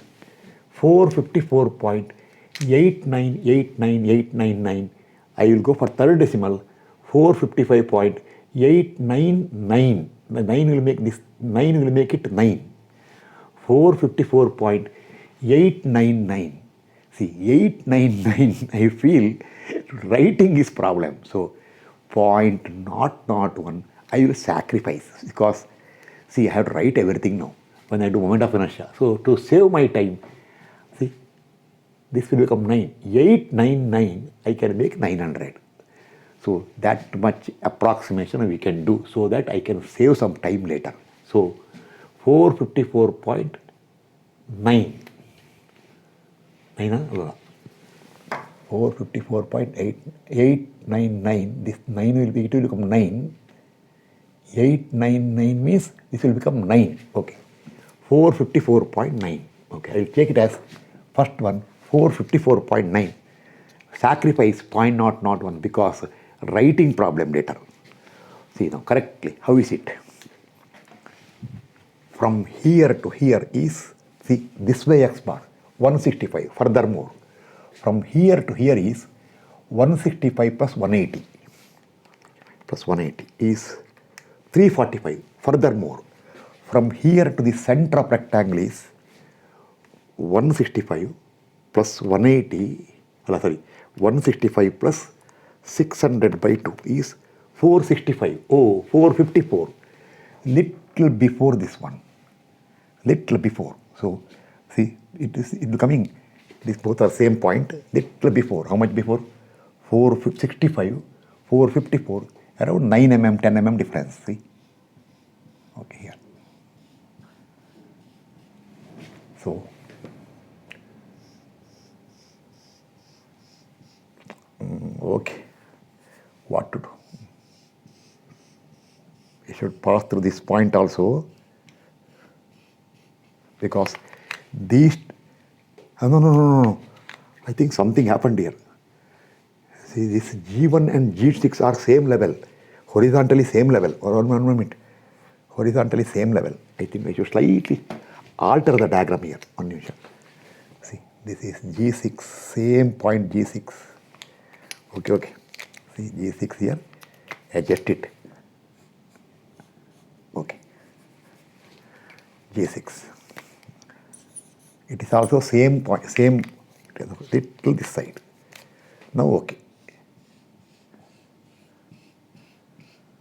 454.8989899. I will go for third decimal, 455.899. The 9 will make this, 9 will make it 9. 454.899. See, 899, I feel writing is problem. So, 0.001, I will sacrifice because, see, I have to write everything now when I do moment of inertia. So, to save my time, see, this will become 9. 899, I can make 900. So, that much approximation we can do so that I can save some time later. So, 454.9. 454.899. This 9 will be, it will become 9. 899 means this will become 9. Okay. 454.9. Okay. I will take it as first one, 454.9. Sacrifice 0.001 because writing problem later. See now correctly. How is it? From here to here is, see, this way x bar, 165. Furthermore, from here to here is 165 plus 180. Plus 180 is 345. Furthermore, from here to the center of rectangle is 165 plus 180, 165 plus 600 by 2 is 465. Oh, 454. Little before this one. Little before. So, see, it becoming, these both are same point, little before. How much before? 465, 454, around 9 mm, 10 mm difference. See? Okay, here. So, okay, what to do? We should pass through this point also because these, no. I think something happened here. See, this G1 and G6 are same level, horizontally same level, or 1 minute, horizontally same level. I think I should slightly alter the diagram here. 1 minute. See, this is G6, same point G6. Okay. See, G6 here, adjust it. Okay. G6. It is also same point, same, little this side. Now, okay.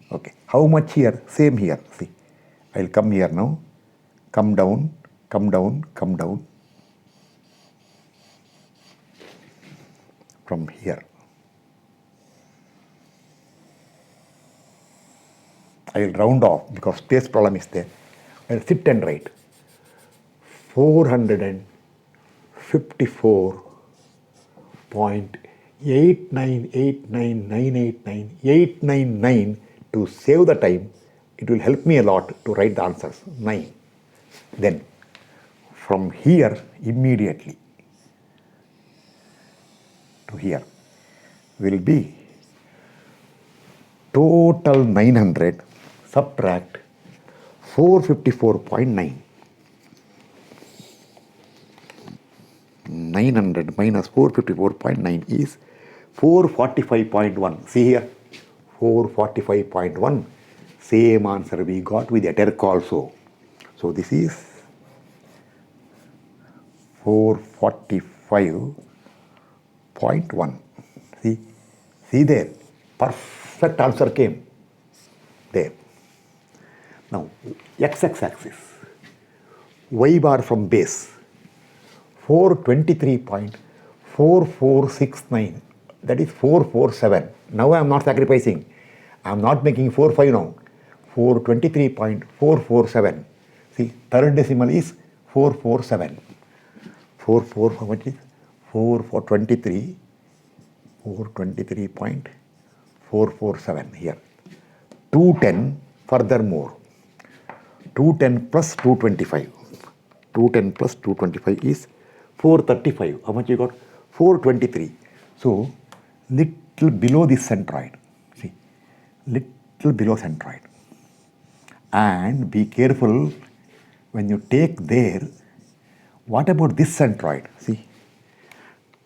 Okay. How much here? Same here. See, I will come here now. Come down, come down, come down. From here. I will round off because space problem is there. I will sit and write 454.8989989 to save the time. It will help me a lot to write the answers. 9. Then from here immediately to here will be total 900 subtract 454.9. 900 minus 454.9 is 445.1. See here, 445.1. Same answer we got with the Turk also. So this is 445.1. See there, perfect answer came there. Now, x-axis, y bar from base, 423.4469, that is 447. Now I am not sacrificing. I am not making 45 now. 423.447. See, third decimal is 447. 44, how much is? 423. 423.447 here. 210 furthermore. 210 plus 225. 210 plus 225 is 435. How much you got? 423. So, little below this centroid. See, little below centroid. And be careful when you take there. What about this centroid? See,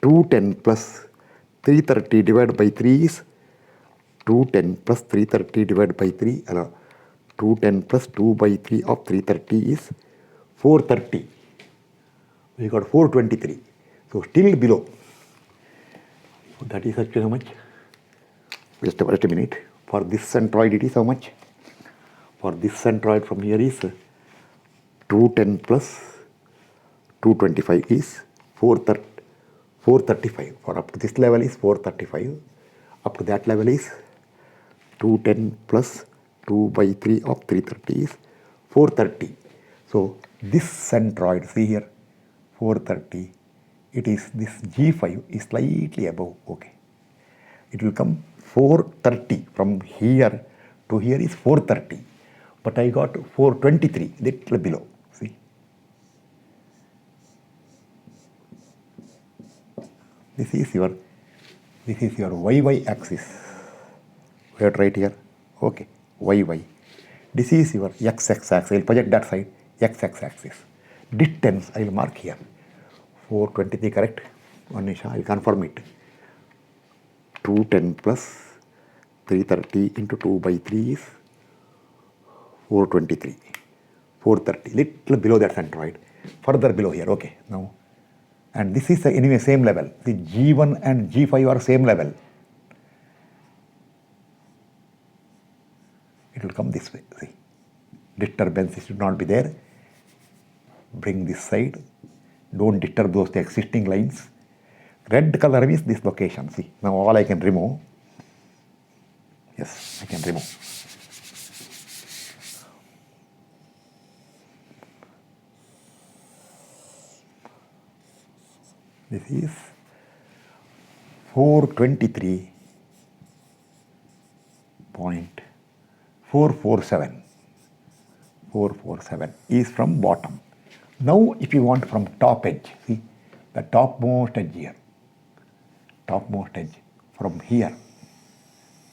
210 plus 330 divided by 3 is 210 plus 330 divided by 3. 210 plus 2 by 3 of 330 is 430. We got 423. So still below. So that is actually how much? Just a minute. For this centroid it is how much? For this centroid from here is 210 plus 225 is 435. For up to this level is 435. Up to that level is 210 plus 2 by 3 of 330 is 430. So this centroid, see here, 430, it is this G5 is slightly above, okay. It will come 430 from here to here is 430. But I got 423, little below, see. This is your YY axis. We have right here, okay, YY. This is your XX axis. I will project that side, XX axis. Distance I will mark here. 423, correct? Anisha, I will confirm it. 210 plus 330 into 2 by 3 is 423. 430, little below that centroid. Further below here, okay, now. And this is anyway same level. The G1 and G5 are same level. It will come this way, see. Disturbance should not be there. Bring this side. Don't disturb those existing lines. Red color means this location, see. Now all I can remove. Yes, I can remove. This is 423.447. 447 is from bottom. Now if you want from top edge, see the topmost edge here. Topmost edge from here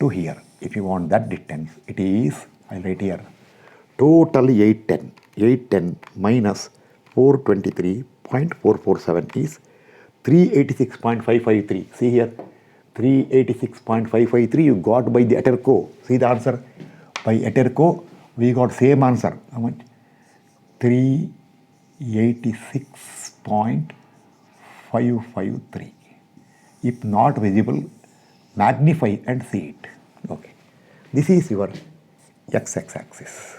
to here. If you want that distance, it is, I'll write here, total 810. 810 minus 423.447 is 386.553. See here, 386.553 you got by the Etterco. See the answer? By Etterco, we got same answer. How much? 386.553. If not visible, magnify and see it. Okay. This is your XX axis.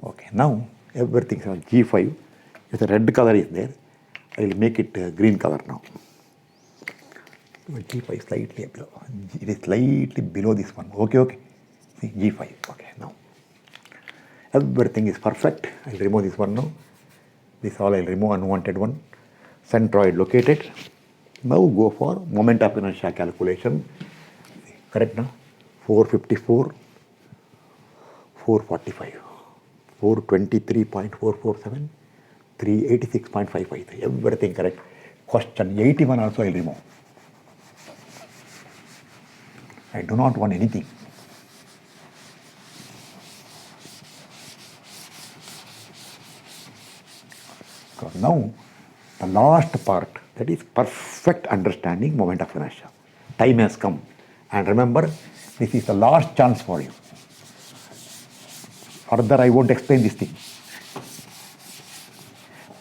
Okay. Now everything is on G5. If the red color is there, I will make it green color now. G5 is slightly below. It is slightly below this one. Okay, okay. See, G5. Okay, now. Everything is perfect. I will remove this one now. This all I will remove, unwanted one. Centroid located. Now go for moment of inertia calculation. Correct now? 454, 445, 423.447. 386.553, everything correct. Question 81 also I will remove. I do not want anything. So now the last part, that is perfect understanding moment of inertia. Time has come. And remember, this is the last chance for you. Further I won't explain this thing.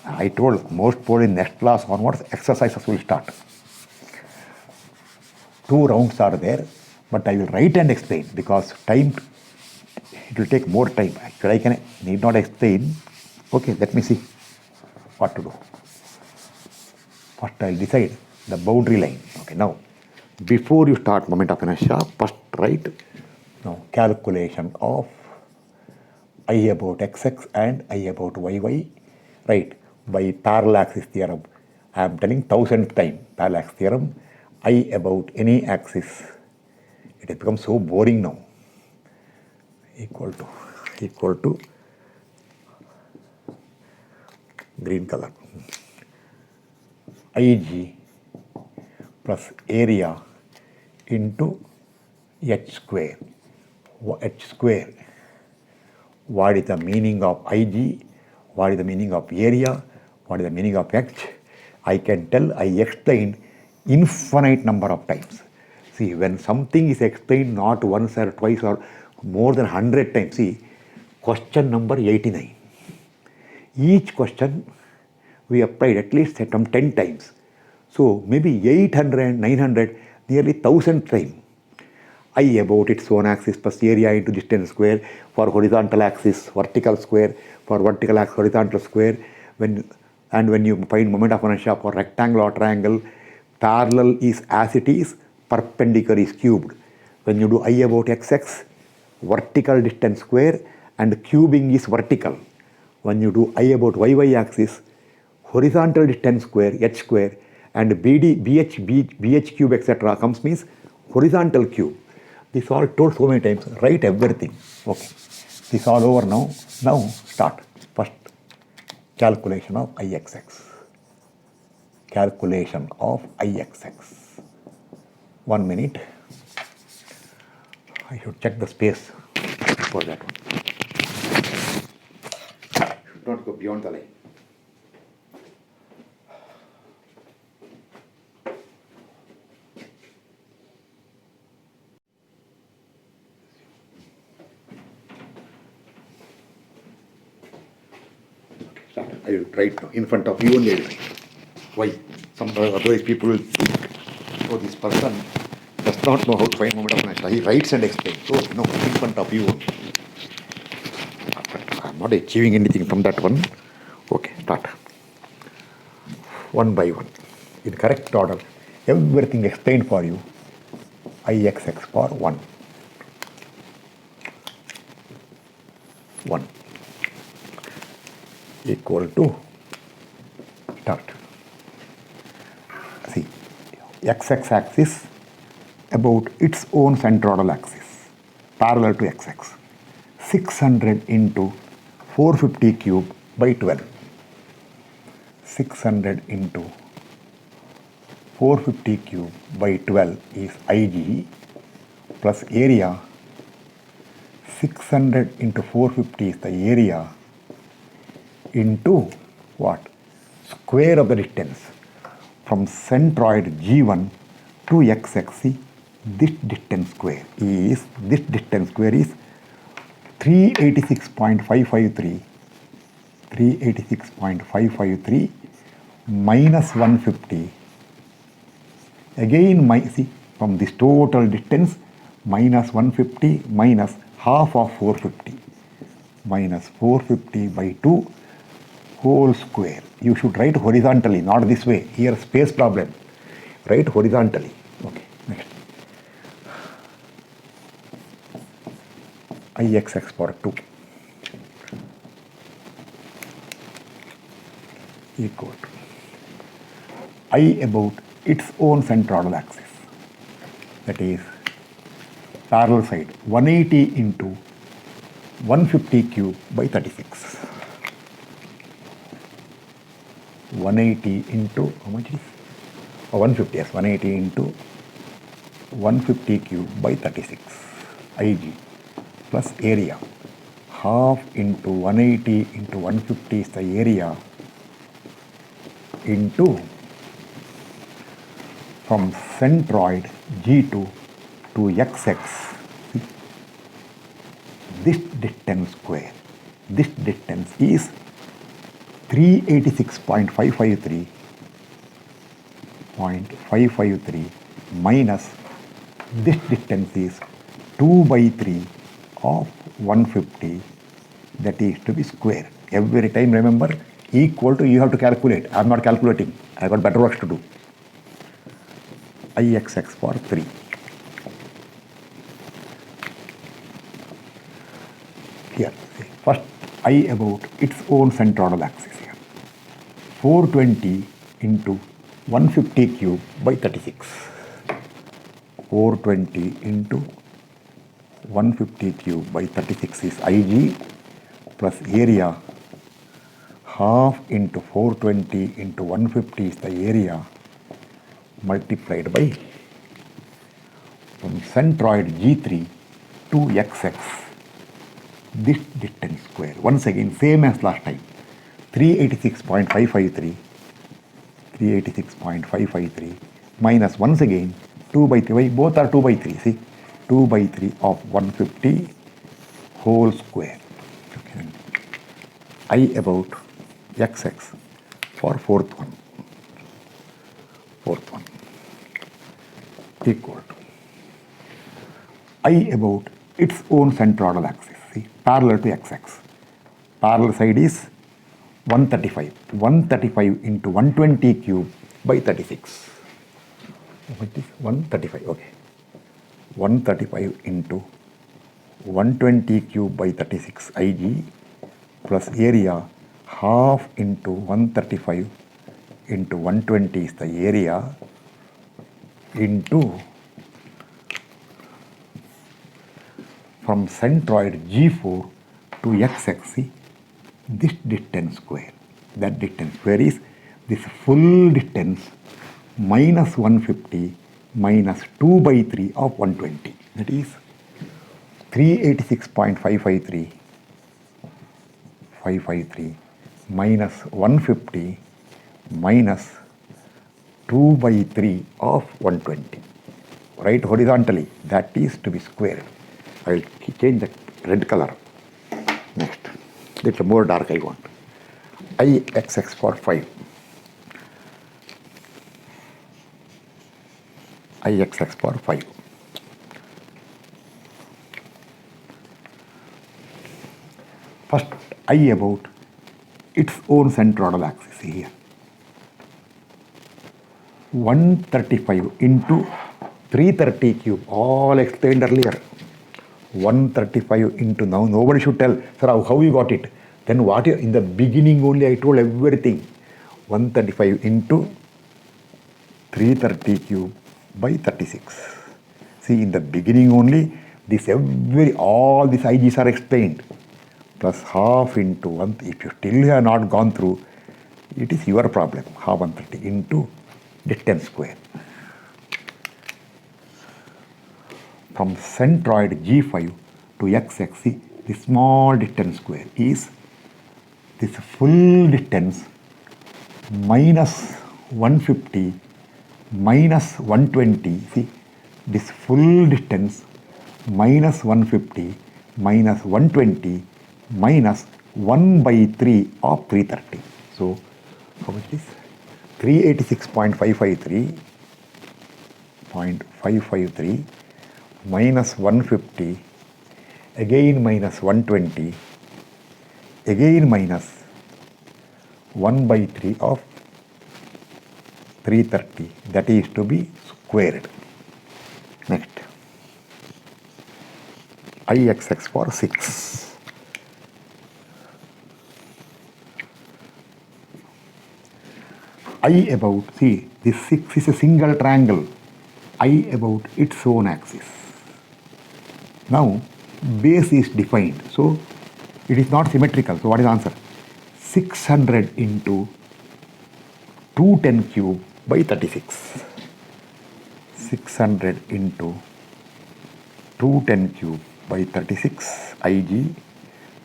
I told most probably next class onwards exercises will start. 2 rounds are there, but I will write and explain because time, it will take more time. Actually I need not explain. Okay, let me see what to do. First I will decide the boundary line. Okay, now before you start moment of inertia, first write now calculation of I about XX and I about YY. Right. By parallax theorem. I am telling 1000th time parallax theorem. I about any axis. It has become so boring now. Equal to green color. Ig plus area into h square. H square. What is the meaning of Ig? What is the meaning of area? What is the meaning of h? I can tell, I explained infinite number of times. See, when something is explained not once or twice or more than 100 times. See, question number 89. Each question we applied at least some 10 times. So maybe 800, 900, nearly 1000 times. I about its own axis plus area into distance square, for horizontal axis vertical square, for vertical axis horizontal square. When you find moment of inertia for rectangle or triangle, parallel is as it is, perpendicular is cubed. When you do I about xx, vertical distance square and cubing is vertical. When you do I about y axis, horizontal distance square, h square, and bh cube, etc. comes means horizontal cube. This all told so many times. Write everything. Okay. This all over now. Now start. First calculation of Ixx. Calculation of Ixx. 1 minute. I should check the space for that one. Don't go beyond the line. I will write now in front of you only. I will write. Why? Otherwise people will think, oh, this person does not know how to find moment of inertia. He writes and explains. So no, in front of you only. I am not achieving anything from that one. Okay, start. One by one. In correct order. Everything explained for you. Ixx for 1. 1 equal to start. See, xx axis about its own centroidal axis, parallel to xx. 600 into 450 cube by 12. 600 into 450 cube by 12 is Ig plus area. 600 into 450 is the area into what? Square of the distance from centroid G1 to xx. See, this distance square is 386.553. 386.553 minus 150. Again, see, from this total distance, minus 150 minus half of 450. Minus 450 by 2 whole square. You should write horizontally, not this way. Here, space problem. Write horizontally. Okay, next. Ixx for 2 equal to I about its own centroidal axis. That is parallel side 180 into 150 cube by 36. 180 into how much is? 150, yes, 180 into 150 cube by 36. Ig plus area. Half into 180 into 150 is the area into from centroid G2 to xx. This distance square. This distance is 386.553 minus this distance is 2 by 3 of 150, that is to be square. Every time remember, equal to you have to calculate. I am not calculating. I have got better works to do. Ixx for 3. Here, first I about its own centroidal axis here. 420 into 150 cube by 36. 420 into 150 cube by 36 is Ig plus area. Half into 420 into 150 is the area multiplied by from centroid G3 to xx. This distance square. Once again, same as last time. 386.553. 386.553 minus once again 2 by 3. Both are 2 by 3. See, 2 by 3 of 150 whole square. Okay. I about xx for fourth one equal to I about its own centroidal axis, see, parallel to xx. Parallel side is 135. 135 into 120 cube by 36. What is 135? Okay. 135 into 120 cube by 36 Ig plus area half into 135 into 120 is the area into from centroid G4 to xx, see, this distance square. That distance square is this full distance minus 150 minus 2 by 3 of 120. That is 386.553 minus 150 minus 2 by 3 of 120. Right horizontally, that is to be squared. I will change the red color. Next, little more dark I want. Ixx for 5. Ixx for 5. First, I about its own centroidal axis here. 135 into 330 cube, all explained earlier. 135 into, now nobody should tell, sir, how you got it? Then what in the beginning only I told everything. 135 into 330 cube by 36. See, in the beginning only, this all these IGs are explained. Plus half into 1, if you still have not gone through, it is your problem. Half 130 into distance square. From centroid G5 to xx, see, the small distance square is this full distance minus 150 minus 120, see, this full distance minus 150 minus 120 minus 1 by 3 of 330. So, how much is 386.553 minus 150, again minus 120, again minus 1 by 3 of 330, that is to be squared. Next, Ixx for 6. I about, see, this 6 is a single triangle. I about its own axis. Now, base is defined, so it is not symmetrical. So what is the answer? 600 into 210 cube by 36. 600 into 210 cube by 36 Ig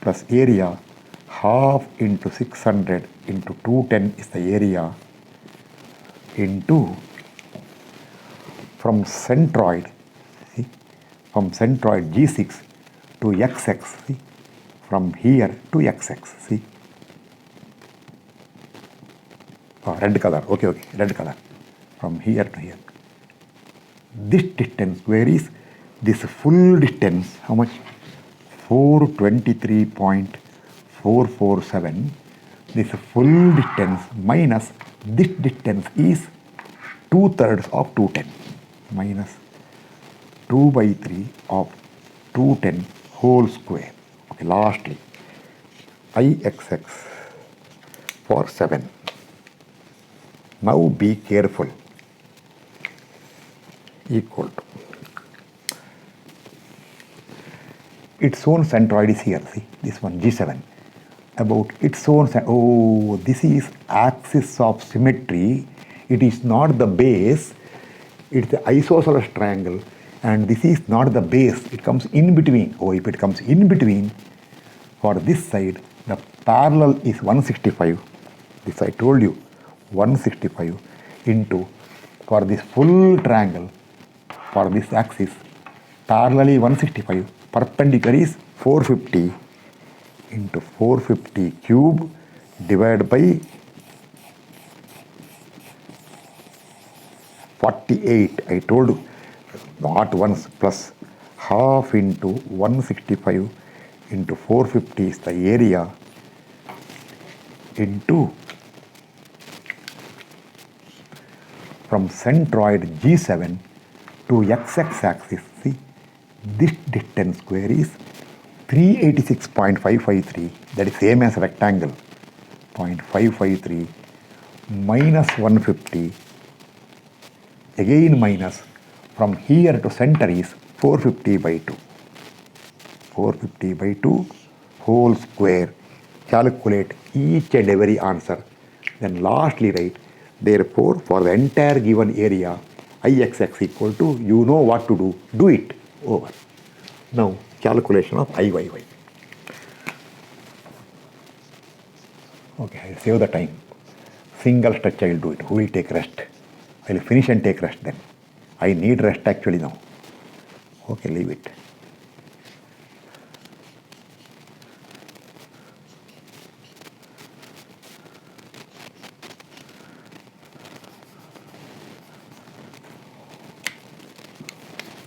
plus area half into 600 into 210 is the area into from centroid, see, from centroid G6 to xx, see, from here to xx, see. Oh, red color, okay, red color. From here to here. This distance, where is this full distance, how much? 423.447. This full distance minus this distance is 2/3 of 210 minus 2 by 3 of 210 whole square. Okay, lastly, Ixx for 7. Now be careful. Equal to its own centroid is here, see, this one G7. About its own, oh, this is axis of symmetry. It is not the base, it's the isosceles triangle, and this is not the base, it comes in between. Oh, if it comes in between, for this side, the parallel is 165. This I told you, 165 into, for this full triangle, for this axis, parallelly 165, perpendicular is 450 into 450 cube divided by 48. I told not once, plus half into 165 into 450 is the area into from centroid G7 to x-x axis. See, this distance square is 386.553, that is same as rectangle, 0.553 minus 150, again minus, from here to center is 450 by 2. 450 by 2 whole square. Calculate each and every answer. Then lastly write, therefore for the entire given area, Ixx equal to, you know what to do, do it, over. Now calculation of Iyy. Okay, I'll save the time. Single stretch I will do it. Who will take rest? I will finish and take rest then. I need rest actually now. Okay, leave it.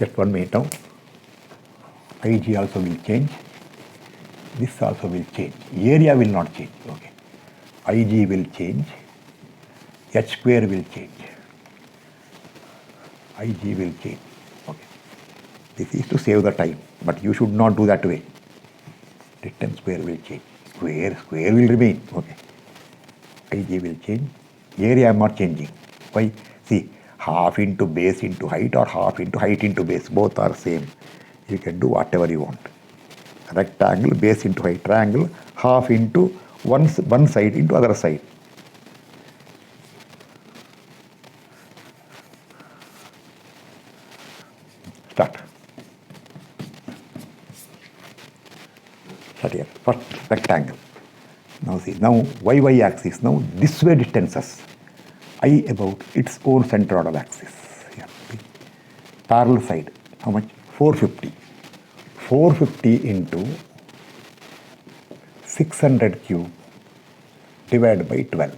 Just 1 minute now. Ig also will change. This also will change. Area will not change. Okay. Ig will change. H square will change. Ig will change. Okay. This is to save the time, but you should not do that way. Distance square will change. Square will remain. Okay. Ig will change. Area I am not changing. Why? See, half into base into height or half into height into base. Both are same. You can do whatever you want. Rectangle, base into height. Triangle, half into one side into other side. Start. Start here. First rectangle. Now see, now y axis. Now this way distances. I about its own centroid of axis. Here. Parallel side. How much? 450. 450 into 600 cube divided by 12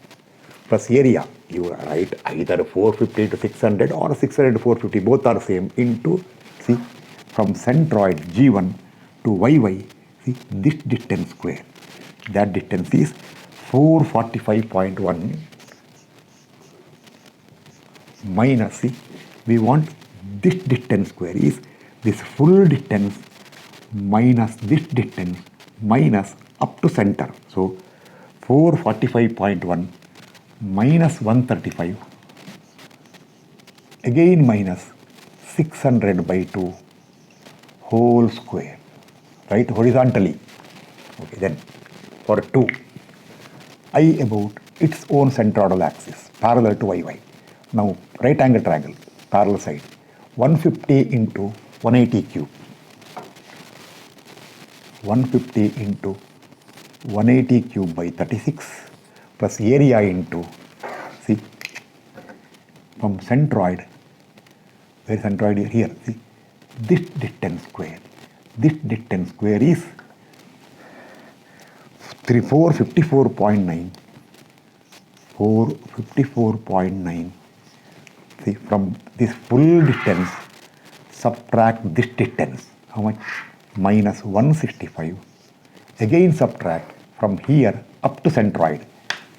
plus area. You write either 450 to 600 or 600 to 450, both are same, into, see, from centroid G1 to YY, see, this distance square. That distance is 445.1 minus, see, we want this distance square is this full distance minus this distance minus up to center. So 445.1 minus 135 again minus 600 by 2 whole square, right, horizontally. Okay, then for 2, I about its own centroidal axis parallel to YY. Now right angle triangle, parallel side, 150 into 180 cube. 150 into 180 cube by 36 plus area into, see, from centroid, where is centroid? Here, see, this distance square. This distance square is 454.9. 454.9. See, from this full distance, subtract this distance. How much? Minus 165. Again subtract from here up to centroid,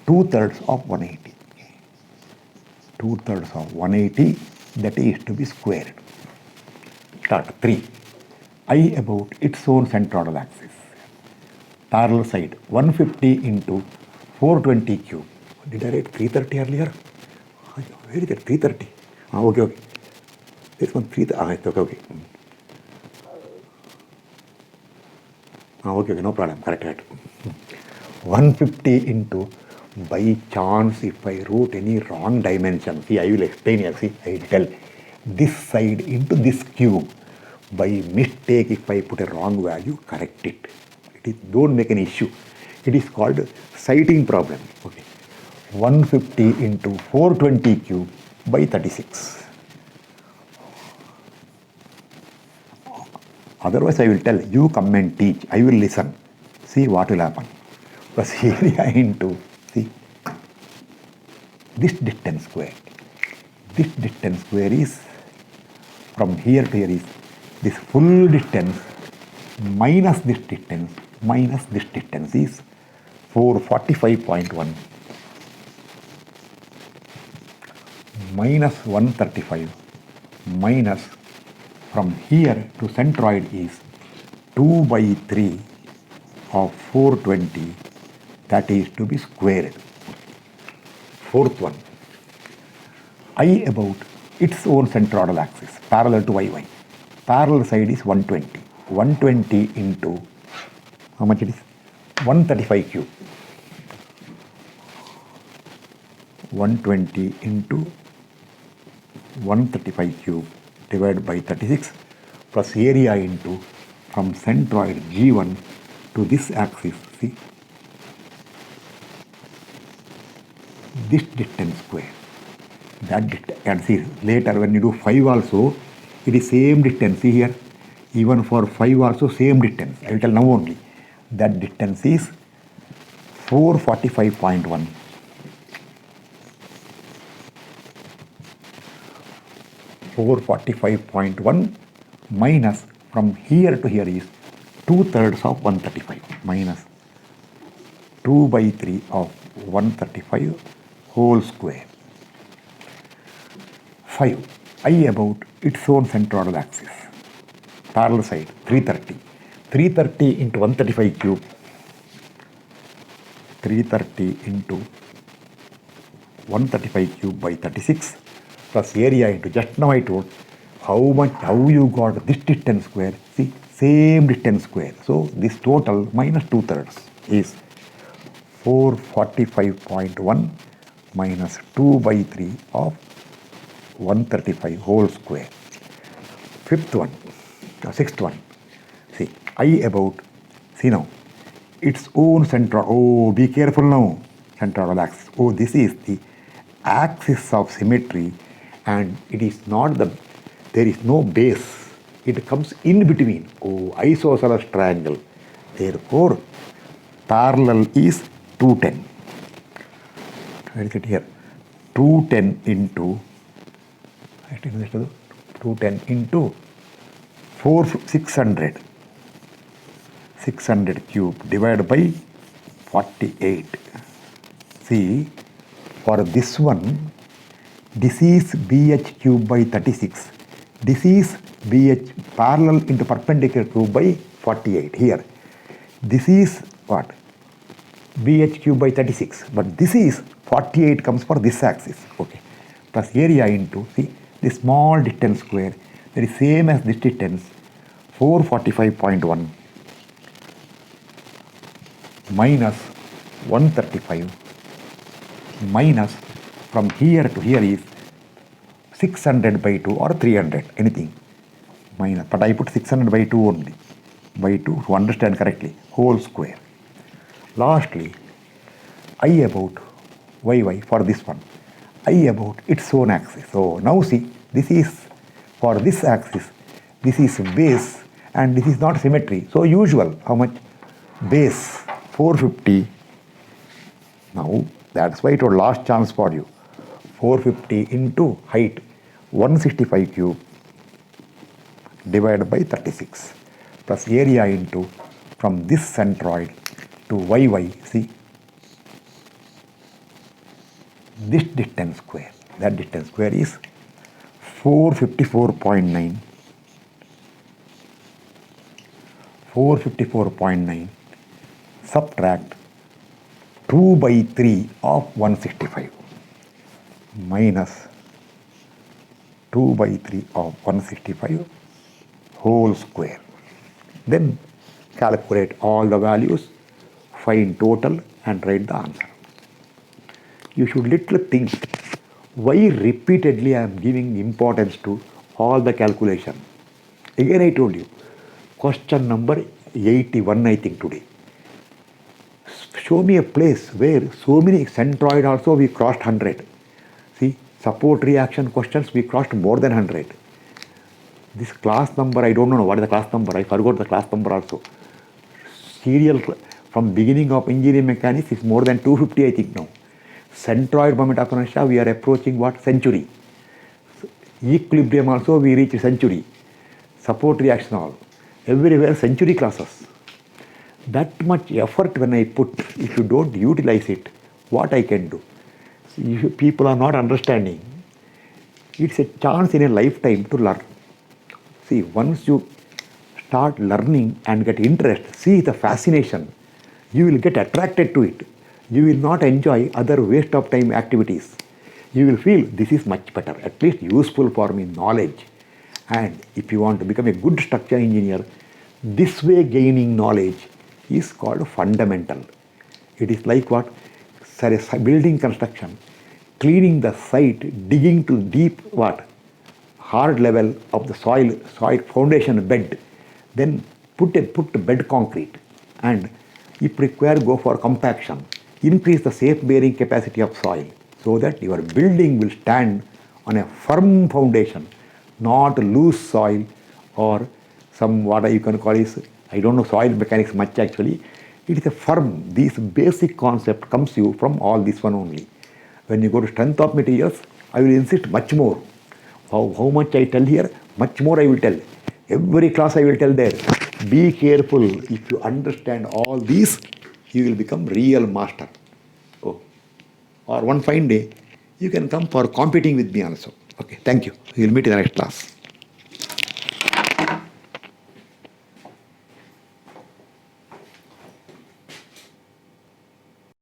2/3 of 180. 2/3 of 180, that is to be squared. Start. 3. I about its own centroidal axis. Parallel side, 150 into 420 cube. Did I write 330 earlier? Where is that? 330. Okay. This one 330. Okay. Okay, no problem. Correct. 150 into, by chance, if I wrote any wrong dimension, see, I will explain here. See, I will tell this side into this cube. By mistake, if I put a wrong value, correct it. Don't make an issue. It is called sighting problem. Okay. 150 into 420 cube by 36. Otherwise I will tell you come and teach. I will listen. See what will happen. Plus area into, see, this distance square. This distance square is from here to here is this full distance minus this distance is 445.1 minus 135 minus from here to centroid is 2 by 3 of 420, that is to be squared. Fourth one, I about its own centroidal axis parallel to yy. Parallel side is 120. 120 into, how much it is? 135 cube. 120 into 135 cube divided by 36 plus area into from centroid G1 to this axis, see, this distance square. That distance, and see later when you do 5 also, it is same distance. See here, even for 5 also same distance. I will tell now only. That distance is 445.1. 445.1 minus from here to here is 2/3 of 135 minus 2 by 3 of 135 whole square. 5. I about its own centroidal axis. Parallel side 330. 330 into 135 cube. 330 into 135 cube by 36 plus area into, just now I told how you got this distance square. See, same distance square. So this total minus 2/3 is 445.1 minus 2 by 3 of 135 whole square. Sixth one. See, I about, see now, its own centroid. Oh, be careful now. Centroidal axis. Oh, this is the axis of symmetry, and it is not the, there is no base. It comes in between. Oh, isosceles triangle. Therefore, parallel is 210. Where is it here? 210 into 210 into 600 cube divided by 48. See, for this one, this is BH cube by 36. This is BH parallel into perpendicular cube by 48 here. This is what? BH cube by 36. But this is 48 comes for this axis. Okay. Plus area into, see, this small distance square, that is same as this distance, 445.1 minus 135 minus from here to here is 600 by 2 or 300, anything. Minus, but I put 600 by 2 only. By 2 to understand correctly, whole square. Lastly, I about yy for this one. I about its own axis. So now see, this is for this axis, this is base and this is not symmetry. So usual, how much? Base 450. Now that's why it was last chance for you. 450 into height 165 cube divided by 36 plus area into from this centroid to yy, see, this distance square. That distance square is 454.9. 454.9 subtract 2 by 3 of 165 minus 2 by 3 of 165 whole square. Then calculate all the values, find total and write the answer. You should little think why repeatedly I am giving importance to all the calculation. Again I told you, question number 81 I think today. Show me a place where so many centroid also we crossed 100. See, support reaction questions we crossed more than 100. This class number, I don't know what is the class number. I forgot the class number also. Serial from beginning of engineering mechanics is more than 250, I think now. Centroid moment of inertia, we are approaching what? Century. Equilibrium also we reach century. Support reaction all. Everywhere century classes. That much effort when I put, if you don't utilize it, what I can do? If people are not understanding, it's a chance in a lifetime to learn. See, once you start learning and get interest, see the fascination, you will get attracted to it. You will not enjoy other waste of time activities. You will feel this is much better, at least useful for me, knowledge. And if you want to become a good structural engineer, this way gaining knowledge is called fundamental. It is like what? Building construction, cleaning the site, digging to deep what? Hard level of the soil foundation bed, then put bed concrete, and if required go for compaction, increase the safe bearing capacity of soil so that your building will stand on a firm foundation, not loose soil or some what you can call is, I don't know soil mechanics much actually. It is a firm. This basic concept comes you from all this one only. When you go to strength of materials, I will insist much more. How much I tell here, much more I will tell. Every class I will tell there. Be careful. If you understand all these, you will become real master. Oh. Or one fine day, you can come for competing with me also. Okay, thank you. We will meet in the next class.